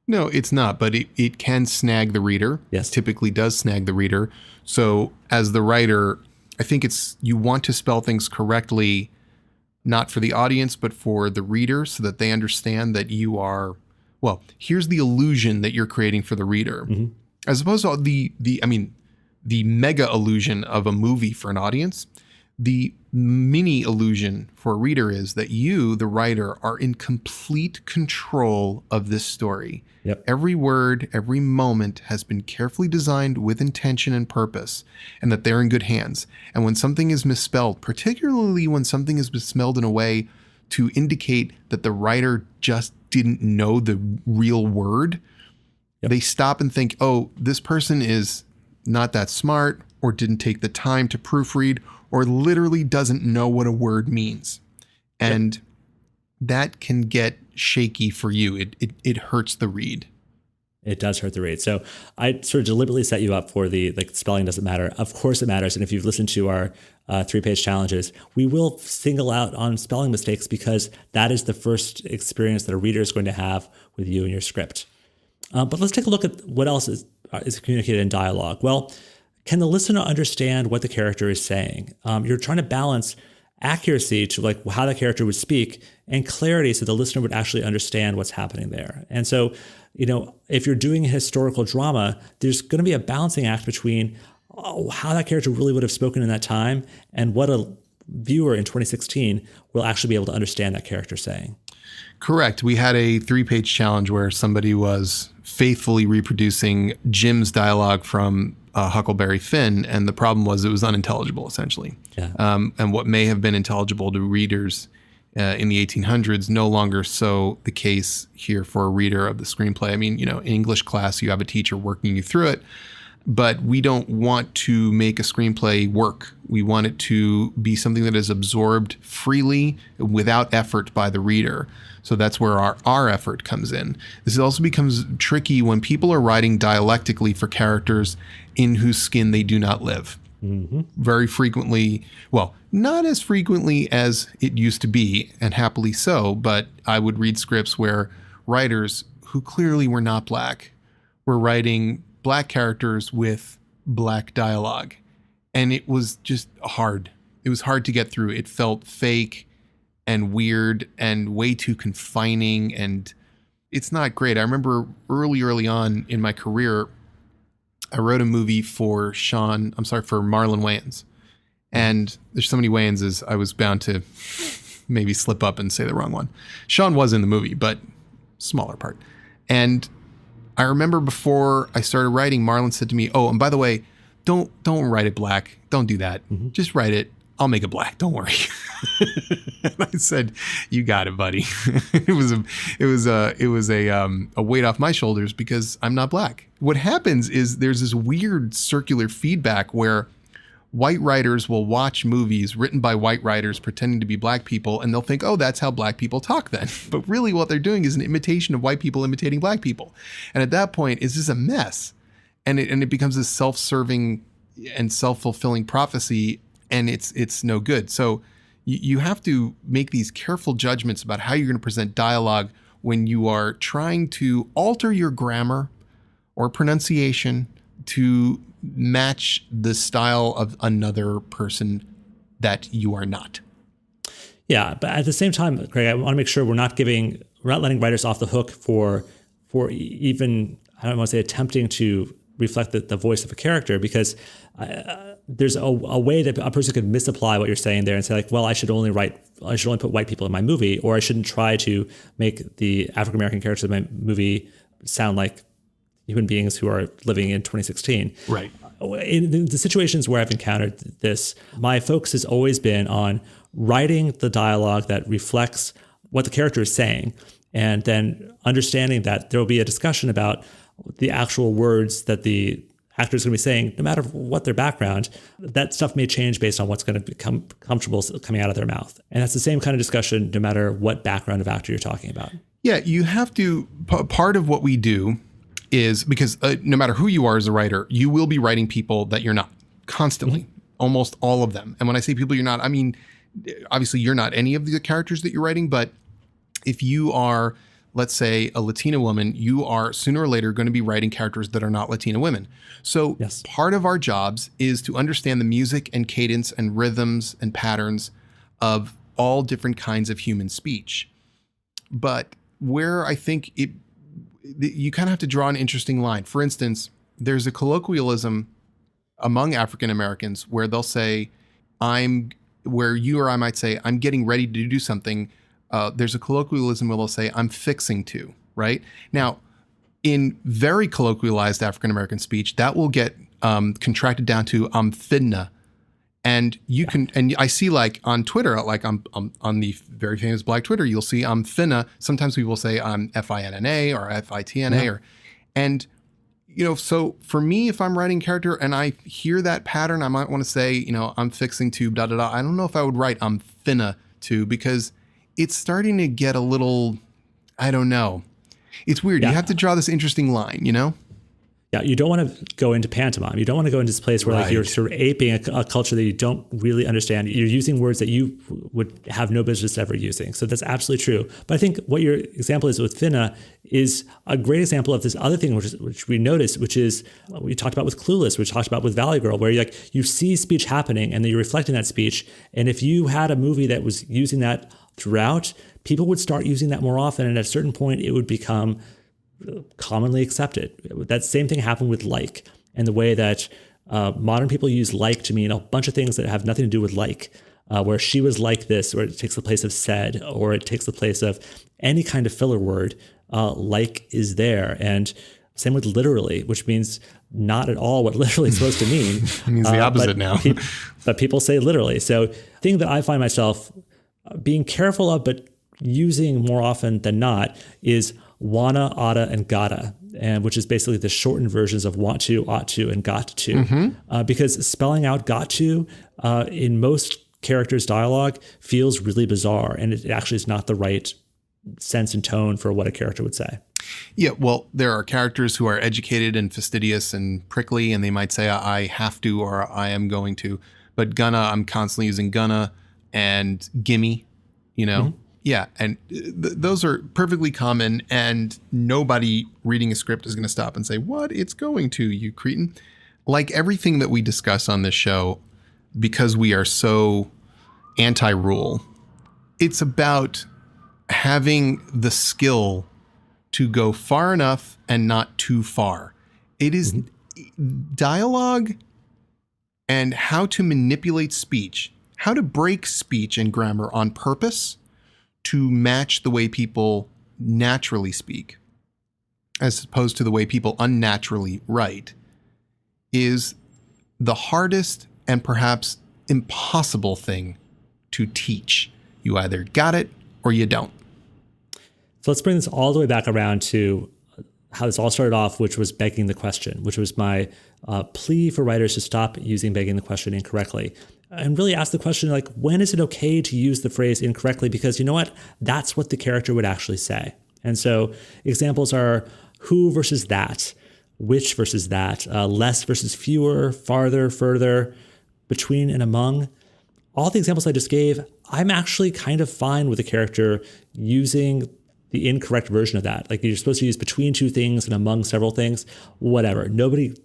No, it's not, but it can snag the reader. Yes. It typically does snag the reader. So as the writer, I think you want to spell things correctly, not for the audience, but for the reader, so that they understand that you are, well, here's the illusion that you're creating for the reader. Mm-hmm. As opposed to the mega illusion of a movie for an audience, the mini illusion for a reader is that you, the writer, are in complete control of this story. Yep. Every word, every moment has been carefully designed with intention and purpose, and that they're in good hands. And when something is misspelled, particularly when something is misspelled in a way to indicate that the writer just didn't know the real word, they stop and think, oh, this person is not that smart, or didn't take the time to proofread, or literally doesn't know what a word means. And that can get shaky for you. It hurts the read. It does hurt the read. So I sort of deliberately set you up for the spelling doesn't matter. Of course it matters. And if you've listened to our 3-page challenges, we will single out on spelling mistakes, because that is the first experience that a reader is going to have with you and your script. But let's take a look at what else is communicated in dialogue. Well, can the listener understand what the character is saying? You're trying to balance accuracy to like how the character would speak, and clarity so the listener would actually understand what's happening there. And so, if you're doing a historical drama, there's going to be a balancing act between how that character really would have spoken in that time and what a viewer in 2016 will actually be able to understand that character saying. Correct. We had a 3-page challenge where somebody was faithfully reproducing Jim's dialogue from Huckleberry Finn, and the problem was it was unintelligible, essentially. Yeah. And what may have been intelligible to readers in the 1800s, no longer so the case here for a reader of the screenplay. I mean, in English class, you have a teacher working you through it, but we don't want to make a screenplay work. We want it to be something that is absorbed freely without effort by the reader. So that's where our effort comes in. This also becomes tricky when people are writing dialectically for characters in whose skin they do not live. Mm-hmm. Very frequently, well, not as frequently as it used to be, and happily so, but I would read scripts where writers who clearly were not Black were writing Black characters with Black dialogue. And it was just hard. It was hard to get through. It felt fake and weird and way too confining, and it's not great. I remember early on in my career, I wrote a movie for Marlon Wayans. And there's so many Wayanses, I was bound to maybe slip up and say the wrong one. Sean was in the movie, but smaller part. And I remember before I started writing, Marlon said to me, oh, and by the way, don't write it Black. Don't do that. Mm-hmm. Just write it. I'll make it Black. Don't worry. And I said, you got it, buddy. It was a weight off my shoulders because I'm not Black. What happens is there's this weird circular feedback where white writers will watch movies written by white writers pretending to be Black people, and they'll think, oh, that's how Black people talk then. But really what they're doing is an imitation of white people imitating Black people. And at that point, it's just a mess. And it becomes this self-serving and self-fulfilling prophecy, and it's no good. So you have to make these careful judgments about how you're going to present dialogue when you are trying to alter your grammar or pronunciation to match the style of another person that you are not. Yeah, but at the same time, Craig, I want to make sure we're not letting writers off the hook for even, I don't want to say attempting to reflect the voice of a character, because there's a way that a person could misapply what you're saying there and say like, well, I should only put white people in my movie, or I shouldn't try to make the African American characters in my movie sound like human beings who are living in 2016. Right. In the situations where I've encountered this, my focus has always been on writing the dialogue that reflects what the character is saying, and then understanding that there will be a discussion about the actual words that the actor is going to be saying, no matter what their background. That stuff may change based on what's going to become comfortable coming out of their mouth. And that's the same kind of discussion no matter what background of actor you're talking about. Yeah, you have to, part of what we do is, because no matter who you are as a writer, you will be writing people that you're not constantly, almost all of them. And when I say people you're not, I mean, obviously you're not any of the characters that you're writing, but if you are, let's say, a Latina woman, you are sooner or later going to be writing characters that are not Latina women. So part of our jobs is to understand the music and cadence and rhythms and patterns of all different kinds of human speech. But where I think you kind of have to draw an interesting line. For instance, there's a colloquialism among African Americans where they'll say, where you or I might say, I'm getting ready to do something. There's a colloquialism where they'll say, I'm fixing to, right? Now, in very colloquialized African American speech, that will get contracted down to I'm finna. And you can, and I see like on Twitter, like I'm on the very famous Black Twitter, you'll see I'm finna. Sometimes people say I'm FINNA or FITNA, and you know, so for me, if I'm writing character and I hear that pattern, I might want to say, you know, I'm fixing to da da da. I don't know if I would write I'm finna to, because it's starting to get a little, I don't know. It's weird. You have to draw this interesting line, you know? Yeah, you don't want to go into pantomime. You don't want to go into this place where like you're sort of aping a culture that you don't really understand. You're using words that you would have no business ever using. So that's absolutely true. But I think what your example is with Finna is a great example of this other thing, which we noticed, which is we talked about with Clueless, which talked about with Valley Girl, where you see speech happening and then you're reflecting that speech. And if you had a movie that was using that throughout, people would start using that more often. And at a certain point, it would become commonly accepted. That same thing happened with like, and the way that modern people use like to mean a bunch of things that have nothing to do with like, where she was like this, or it takes the place of said, or it takes the place of any kind of filler word. Like is there. And same with literally, which means not at all what literally is supposed to mean. It means the opposite now. But people say literally. So the thing that I find myself being careful of, but using more often than not, is wanna, oughta, and gotta, and which is basically the shortened versions of want to, ought to, and got to. Because spelling out got to in most characters' dialogue feels really bizarre, and it actually is not the right sense and tone for what a character would say. Yeah, well, there are characters who are educated and fastidious and prickly, and they might say, I have to, or I am going to. But gonna, I'm constantly using gonna and gimme, you know? Yeah, and those are perfectly common, and nobody reading a script is going to stop and say, what? It's going to, you cretin. Like everything that we discuss on this show, because we are so anti-rule, it's about having the skill to go far enough and not too far. It is dialogue and how to manipulate speech, how to break speech and grammar on purpose to match the way people naturally speak, as opposed to the way people unnaturally write, is the hardest and perhaps impossible thing to teach. You either got it or you don't. So let's bring this all the way back around to how this all started off, which was begging the question, which was my plea for writers to stop using begging the question incorrectly. And really ask the question, like, when is it okay to use the phrase incorrectly? Because you know what? That's what the character would actually say. And so examples are who versus that, which versus that, less versus fewer, farther, further, between and among. All the examples I just gave, I'm actually kind of fine with the character using the incorrect version of that. Like you're supposed to use between two things and among several things, whatever. Nobody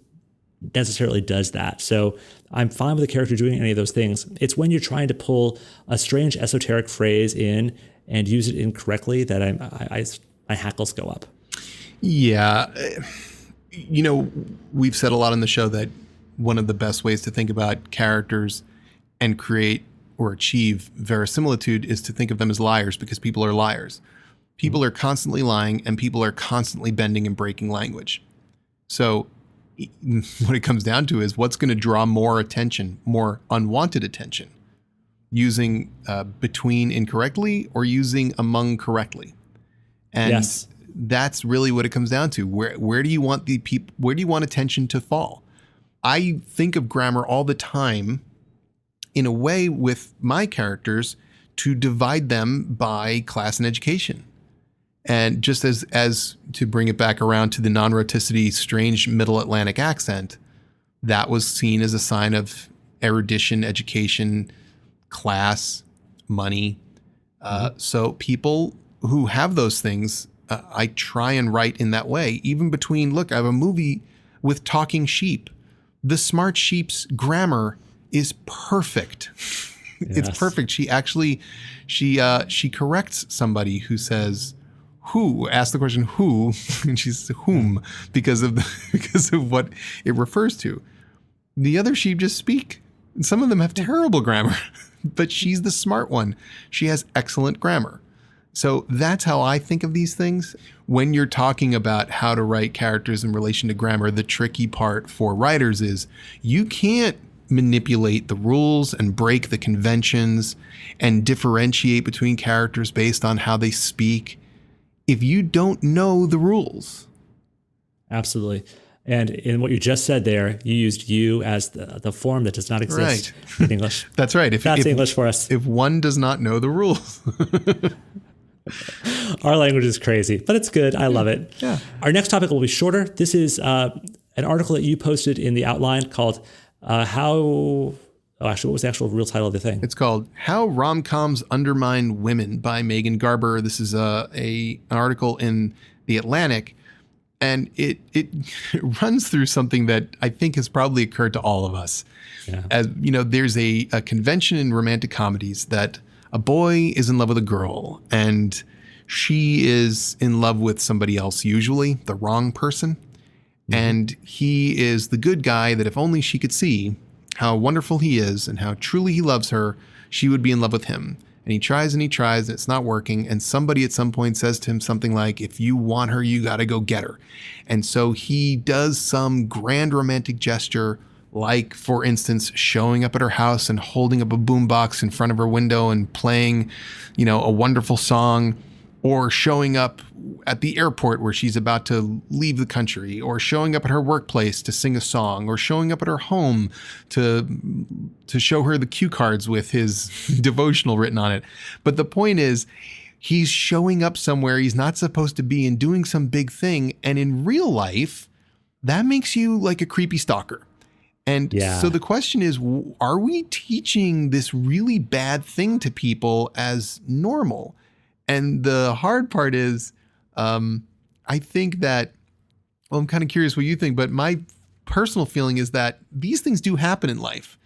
necessarily does that. So I'm fine with the character doing any of those things. It's when you're trying to pull a strange esoteric phrase in and use it incorrectly that my hackles go up. Yeah. You know, we've said a lot on the show that one of the best ways to think about characters and create or achieve verisimilitude is to think of them as liars, because people are liars. People are constantly lying, and people are constantly bending and breaking language. So what it comes down to is what's going to draw more attention, more unwanted attention, using between incorrectly or using among correctly. And Yes. that's really what it comes down to. Where do you want where do you want attention to fall? I think of grammar all the time in a way with my characters to divide them by class and education. And just as to bring it back around to the non-rhoticity, strange middle Atlantic accent, that was seen as a sign of erudition, education, class, money. So people who have those things, I try and write in that way. Even between, look, I have a movie with talking sheep. The smart sheep's grammar is perfect. It's perfect. She actually, she corrects somebody who says, who, asked the question who, and she says whom, because of what it refers to. The other sheep just speak. And some of them have terrible grammar, but she's the smart one. She has excellent grammar. So that's how I think of these things. When you're talking about how to write characters in relation to grammar, the tricky part for writers is you can't manipulate the rules and break the conventions and differentiate between characters based on how they speak if you don't know the rules. Absolutely. And in what you just said there, you used you as the form that does not exist in English. That's right. That's English for us. If one does not know the rules. Our language is crazy, but it's good. I love it. Yeah. Our next topic will be shorter. This is an article that you posted in the outline called what was the actual real title of the thing? It's called How Romcoms Undermine Women by Megan Garber. This is an article in The Atlantic, and it runs through something that I think has probably occurred to all of us. Yeah. As you know, there's a convention in romantic comedies that a boy is in love with a girl, and she is in love with somebody else, usually the wrong person. Mm-hmm. And he is the good guy that if only she could see how wonderful he is and how truly he loves her, she would be in love with him. And he tries and it's not working. And somebody at some point says to him something like, if you want her, you got to go get her. And so he does some grand romantic gesture, like, for instance, showing up at her house and holding up a boombox in front of her window and playing, a wonderful song, or showing up at the airport where she's about to leave the country, or showing up at her workplace to sing a song, or showing up at her home to show her the cue cards with his devotional written on it. But the point is, he's showing up somewhere he's not supposed to be and doing some big thing. And in real life, that makes you like a creepy stalker. And so the question is, are we teaching this really bad thing to people as normal? And the hard part is, I think that, well, I'm kind of curious what you think, but my personal feeling is that these things do happen in life,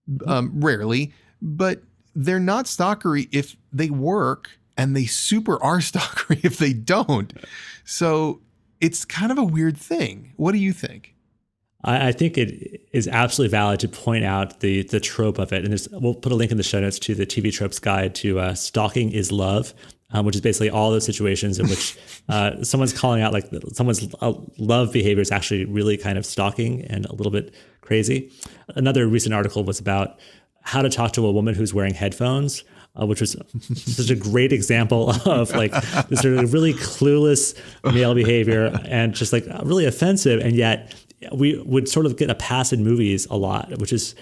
rarely, but they're not stalkery if they work, and they super are stalkery if they don't. So it's kind of a weird thing. What do you think? I think it is absolutely valid to point out the trope of it. And we'll put a link in the show notes to the TV Tropes Guide to Stalking is Love, which is basically all those situations in which someone's calling out, like someone's love behavior is actually really kind of stalking and a little bit crazy. Another recent article was about how to talk to a woman who's wearing headphones, which was such a great example of like this sort of really clueless male behavior and just like really offensive. And yet we would sort of get a pass in movies a lot, which is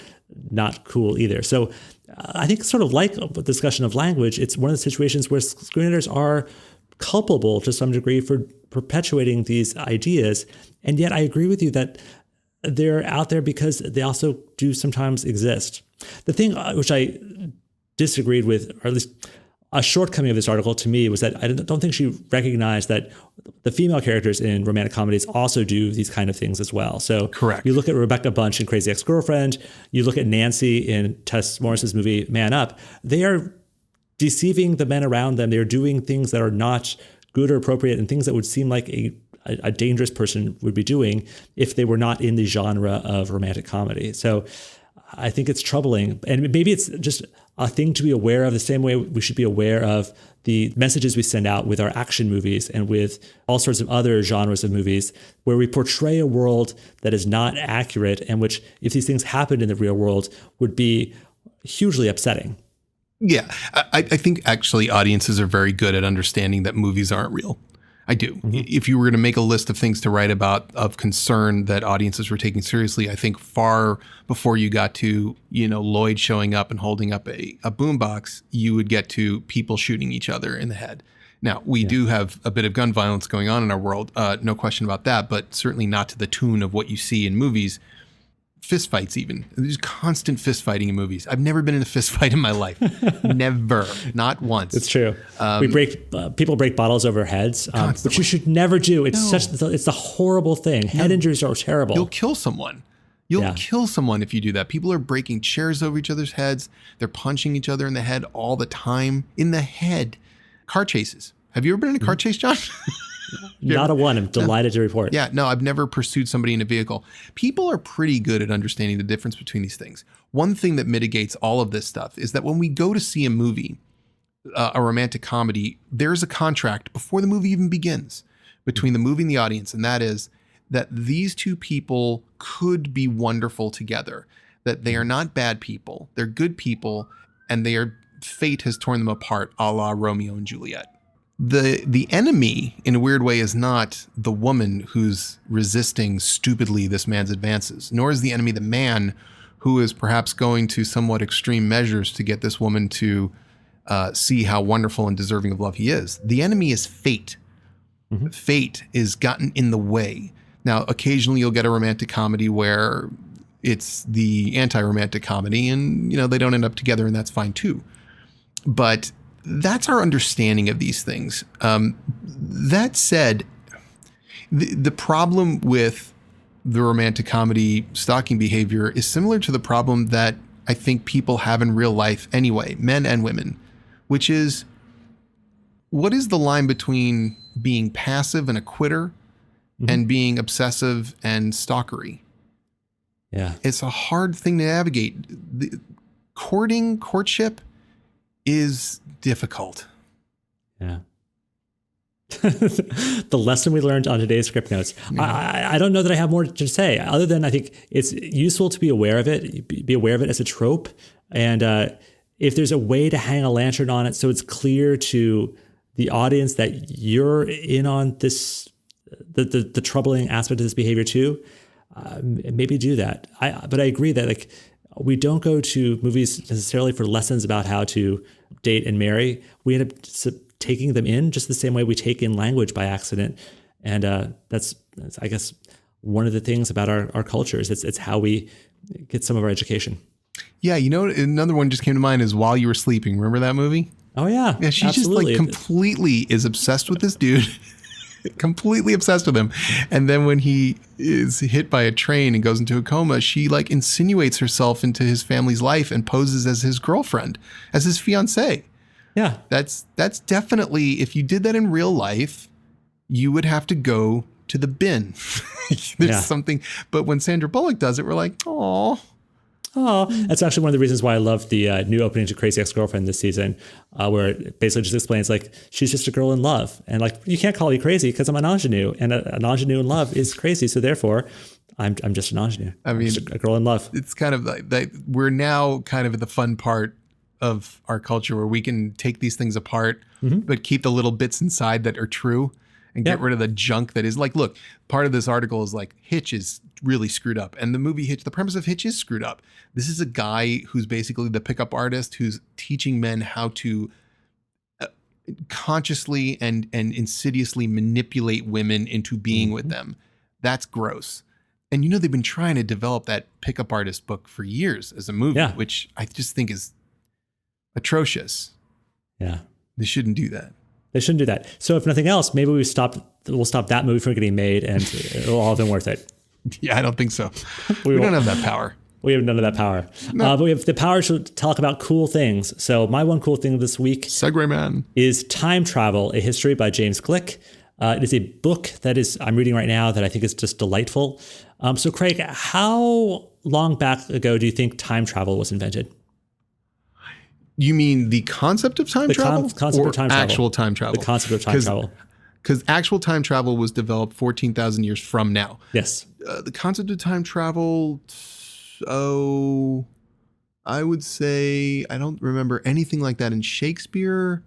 not cool either. So I think sort of like the discussion of language, it's one of the situations where screenwriters are culpable to some degree for perpetuating these ideas. And yet I agree with you that they're out there because they also do sometimes exist. The thing which I disagreed with, or at least a shortcoming of this article to me, was that I don't think she recognized that the female characters in romantic comedies also do these kind of things as well. So correct. You look at Rebecca Bunch in Crazy Ex-Girlfriend, you look at Nancy in Tess Morris's movie Man Up, they are deceiving the men around them. They're doing things that are not good or appropriate and things that would seem like a a dangerous person would be doing if they were not in the genre of romantic comedy. So I think it's troubling. And maybe it's just a thing to be aware of, the same way we should be aware of the messages we send out with our action movies and with all sorts of other genres of movies, where we portray a world that is not accurate and which, if these things happened in the real world, would be hugely upsetting. Yeah, I think actually audiences are very good at understanding that movies aren't real. I do. Mm-hmm. If you were to make a list of things to write about of concern that audiences were taking seriously, I think far before you got to, Lloyd showing up and holding up a boombox, you would get to people shooting each other in the head. Now, we do have a bit of gun violence going on in our world, no question about that, but certainly not to the tune of what you see in movies. Fist fights even. There's constant fist fighting in movies. I've never been in a fist fight in my life. Never. Not once. It's true. People break bottles over heads, which you should never do. It's it's a horrible thing. Head injuries are terrible. You'll kill someone. You'll kill someone if you do that. People are breaking chairs over each other's heads. They're punching each other in the head all the time. In the head. Car chases. Have you ever been in a car chase, John? Not a one. I'm delighted to report. Yeah, no, I've never pursued somebody in a vehicle. People are pretty good at understanding the difference between these things. One thing that mitigates all of this stuff is that when we go to see a movie, a romantic comedy, there's a contract before the movie even begins between the movie and the audience. And that is that these two people could be wonderful together, that they are not bad people. They're good people, and fate has torn them apart, a la Romeo and Juliet. The enemy, in a weird way, is not the woman who's resisting stupidly this man's advances, nor is the enemy the man who is perhaps going to somewhat extreme measures to get this woman to see how wonderful and deserving of love he is. The enemy is fate. Mm-hmm. Fate is gotten in the way. Now, occasionally you'll get a romantic comedy where it's the anti-romantic comedy and, they don't end up together, and that's fine too. But that's our understanding of these things. That said, the problem with the romantic comedy stalking behavior is similar to the problem that I think people have in real life anyway, men and women, which is, what is the line between being passive and a quitter and being obsessive and stalkery? Yeah. It's a hard thing to navigate. Courtship is difficult. Yeah. The lesson we learned on today's Scriptnotes. I don't know that I have more to say, other than I think it's useful to be aware of it, be aware of it as a trope. And if there's a way to hang a lantern on it so it's clear to the audience that you're in on this, the troubling aspect of this behavior too, maybe do that. But I agree that we don't go to movies necessarily for lessons about how to date and marry. We end up taking them in just the same way we take in language by accident. And that's, I guess, one of the things about our culture is it's how we get some of our education. Yeah, another one just came to mind is While You Were Sleeping. Remember that movie? Oh, yeah. Yeah, she absolutely. just completely is obsessed with this dude. Completely obsessed with him. And then when he is hit by a train and goes into a coma, she insinuates herself into his family's life and poses as his girlfriend, as his fiancée. Yeah. That's definitely, if you did that in real life, you would have to go to the bin. There's something, but when Sandra Bullock does it, we're like, oh. Oh, that's actually one of the reasons why I love the new opening to Crazy Ex-Girlfriend this season, where it basically just explains she's just a girl in love, and you can't call me crazy because I'm an ingenue, and an ingenue in love is crazy, so therefore I'm just an ingenue. I mean, just a girl in love. It's kind of like we're now kind of at the fun part of our culture where we can take these things apart, but keep the little bits inside that are true. And get rid of the junk that is look, part of this article is Hitch is really screwed up. And the movie Hitch, the premise of Hitch is screwed up. This is a guy who's basically the pickup artist who's teaching men how to consciously and insidiously manipulate women into being with them. That's gross. And they've been trying to develop that pickup artist book for years as a movie, which I just think is atrocious. Yeah. They shouldn't do that. They shouldn't do that. So if nothing else, maybe we'll stop that movie from getting made, and it'll all have been worth it. Yeah, I don't think so. We don't have that power. We have none of that power. No. But we have the power to talk about cool things. So my one cool thing this week Segway Man is Time Travel, A History by James Glick. It is a book that I'm reading right now that I think is just delightful. So Craig, how long back ago do you think time travel was invented? You mean the concept of time travel? Concept of time travel. Actual time travel? The concept of time travel. Because actual time travel was developed 14,000 years from now. Yes. The concept of time travel, I would say I don't remember anything like that in Shakespeare.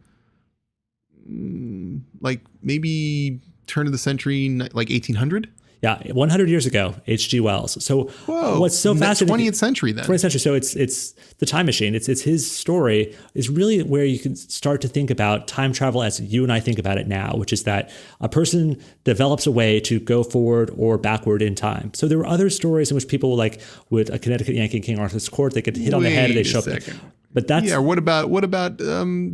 Like maybe turn of the century, like 1800? Yeah, 100 years ago, H.G. Wells. So Whoa, what's so fascinating? 20th century then. 20th century. So it's the time machine. It's his story is really where you can start to think about time travel as you and I think about it now, which is that a person develops a way to go forward or backward in time. So there were other stories in which people like with a Connecticut Yankee King Arthur's court, they get hit on the head and they show up. But that's What about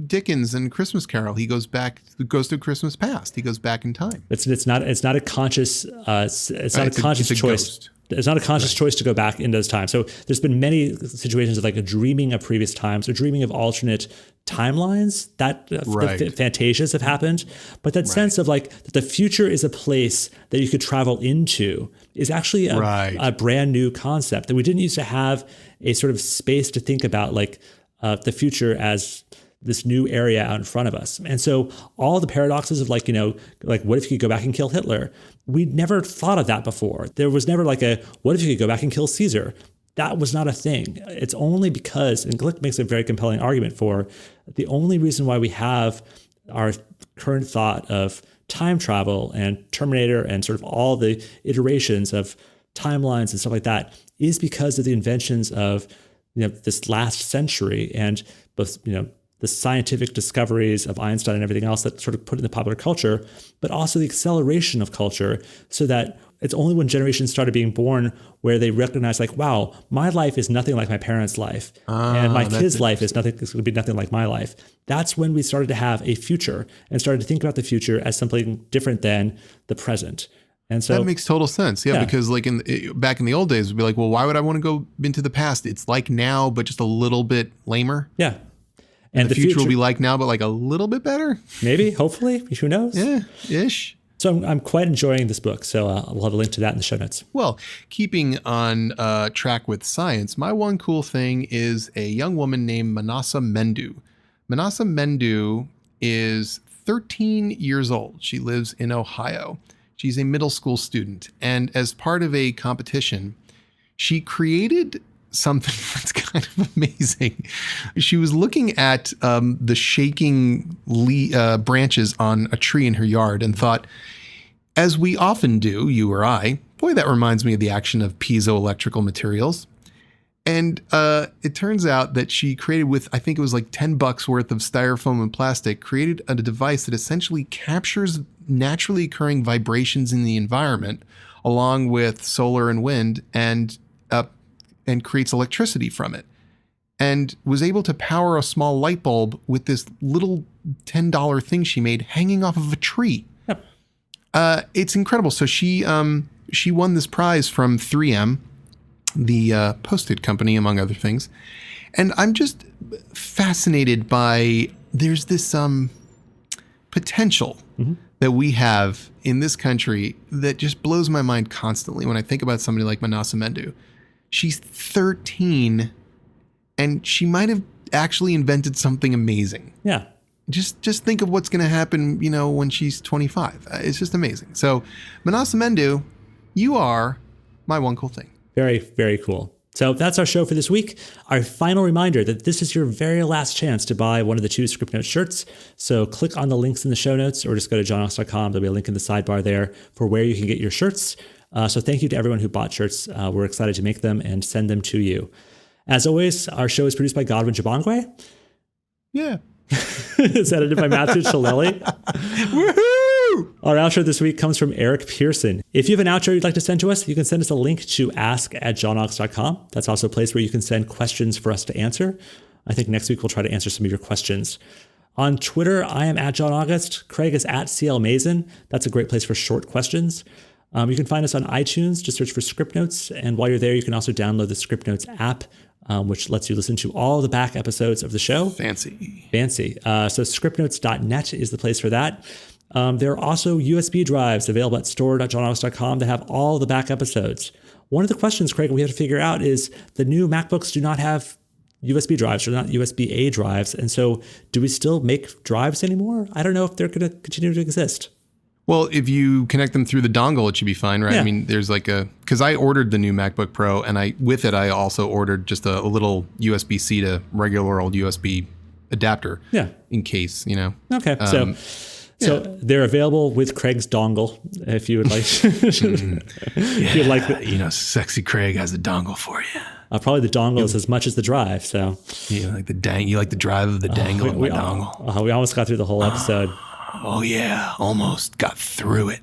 Dickens and Christmas Carol? He goes to Christmas past. He goes back in time. It's not a conscious choice. Ghost. It's not a conscious choice to go back into those times. So there's been many situations of like a dreaming of previous times or dreaming of alternate timelines that fantasias have happened. But that sense of like that the future is a place that you could travel into is actually a brand new concept that we didn't used to have a sort of space to think about like the future as this new area out in front of us. And so all the paradoxes of like, like what if you could go back and kill Hitler? We'd never thought of that before. There was never like what if you could go back and kill Caesar? That was not a thing. It's only because, and Glick makes a very compelling argument for the only reason why we have our current thought of time travel and Terminator and sort of all the iterations of timelines and stuff like that is because of the inventions of this last century and both the scientific discoveries of Einstein and everything else that sort of put in the popular culture, but also the acceleration of culture so that it's only when generations started being born where they recognize like, wow, my life is nothing like my parents' life and my kids' life is going to be nothing like my life. That's when we started to have a future and started to think about the future as something different than the present. And so that makes total sense. Yeah, because like back in the old days, we'd be like, well, why would I want to go into the past? It's like now, but just a little bit lamer. Yeah. And the future will be like now, but like a little bit better. Maybe, hopefully, who knows? Yeah, ish. So I'm quite enjoying this book. So we'll have a link to that in the show notes. Well, keeping on track with science, my one cool thing is a young woman named Manasa Mendu. Manasa Mendu is 13 years old. She lives in Ohio. She's a middle school student. And as part of a competition, she created something that's kind of amazing. She was looking at the shaking branches on a tree in her yard and thought, as we often do, you or I, boy, that reminds me of the action of piezoelectrical materials. And it turns out that she created with, I think it was like $10 worth of styrofoam and plastic, created a device that essentially captures naturally occurring vibrations in the environment along with solar and wind and creates electricity from it, and was able to power a small light bulb with this little $10 thing she made hanging off of a tree. Yep. It's incredible. So she won this prize from 3M, the Post-it company, among other things. And I'm just fascinated by there's this potential that we have in this country that just blows my mind constantly when I think about somebody like Manasa Mendu. She's 13 and she might have actually invented something amazing. Yeah. Just think of what's going to happen, when she's 25. It's just amazing. So Manasa Mendu, you are my one cool thing. Very, very cool. So that's our show for this week. Our final reminder that this is your very last chance to buy one of the 2 Scriptnotes shirts. So click on the links in the show notes or just go to johnox.com. There'll be a link in the sidebar there for where you can get your shirts. So thank you to everyone who bought shirts. We're excited to make them and send them to you. As always, our show is produced by Godwin Jabongwe. Yeah. It's edited by Matthew Shaleli. Woohoo! Our outro this week comes from Eric Pearson. If you have an outro you'd like to send to us, you can send us a link to ask@johnox.com. That's also a place where you can send questions for us to answer. I think next week we'll try to answer some of your questions. On Twitter, I am @JohnAugust. Craig is @CLMason. That's a great place for short questions. You can find us on iTunes. Just search for Scriptnotes. And while you're there, you can also download the Scriptnotes app, which lets you listen to all the back episodes of the show. Fancy. So scriptnotes.net is the place for that. There are also USB drives available at store.johnaugust.com that have all the back episodes. One of the questions, Craig, we have to figure out is the new MacBooks do not have USB drives, or not USB-A drives. And so do we still make drives anymore? I don't know if they're going to continue to exist. Well, if you connect them through the dongle, it should be fine, right? Yeah. I mean, there's because I ordered the new MacBook Pro, and I also ordered just a little USB-C to regular old USB adapter. Yeah. In case, Okay. So they're available with Craig's dongle if you would like. If you'd like Sexy Craig has a dongle for you. Probably the dongle is as much as the drive. So You like the drive of the dangle of my dongle. We almost got through the whole episode. Oh yeah, almost got through it.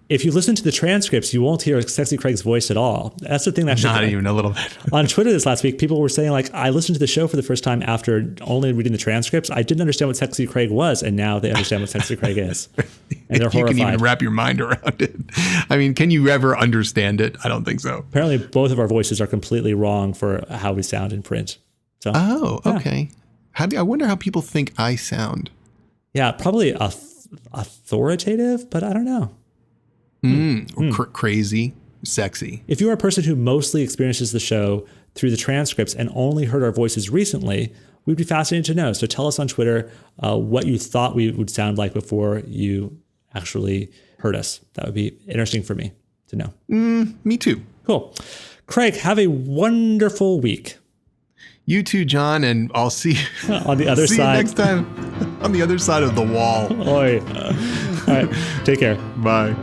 If you listen to the transcripts, you won't hear Sexy Craig's voice at all. That's the thing that Not even a little bit. On Twitter this last week, people were saying, like, I listened to the show for the first time after only reading the transcripts. I didn't understand what Sexy Craig was, and now they understand what Sexy Craig is. And they're horrified. You can even wrap your mind around it. I mean, can you ever understand it? I don't think so. Apparently, both of our voices are completely wrong for how we sound in print. So, okay. I wonder how people think I sound. Yeah, probably authoritative, but I don't know. Crazy, sexy. If you are a person who mostly experiences the show through the transcripts and only heard our voices recently, we'd be fascinated to know. So tell us on Twitter what you thought we would sound like before you actually heard us. That would be interesting for me to know. Me too. Cool. Craig, have a wonderful week. You too, John, and I'll see you on the other see side. You next time on the other side of the wall. Oi. All right. Take care. Bye.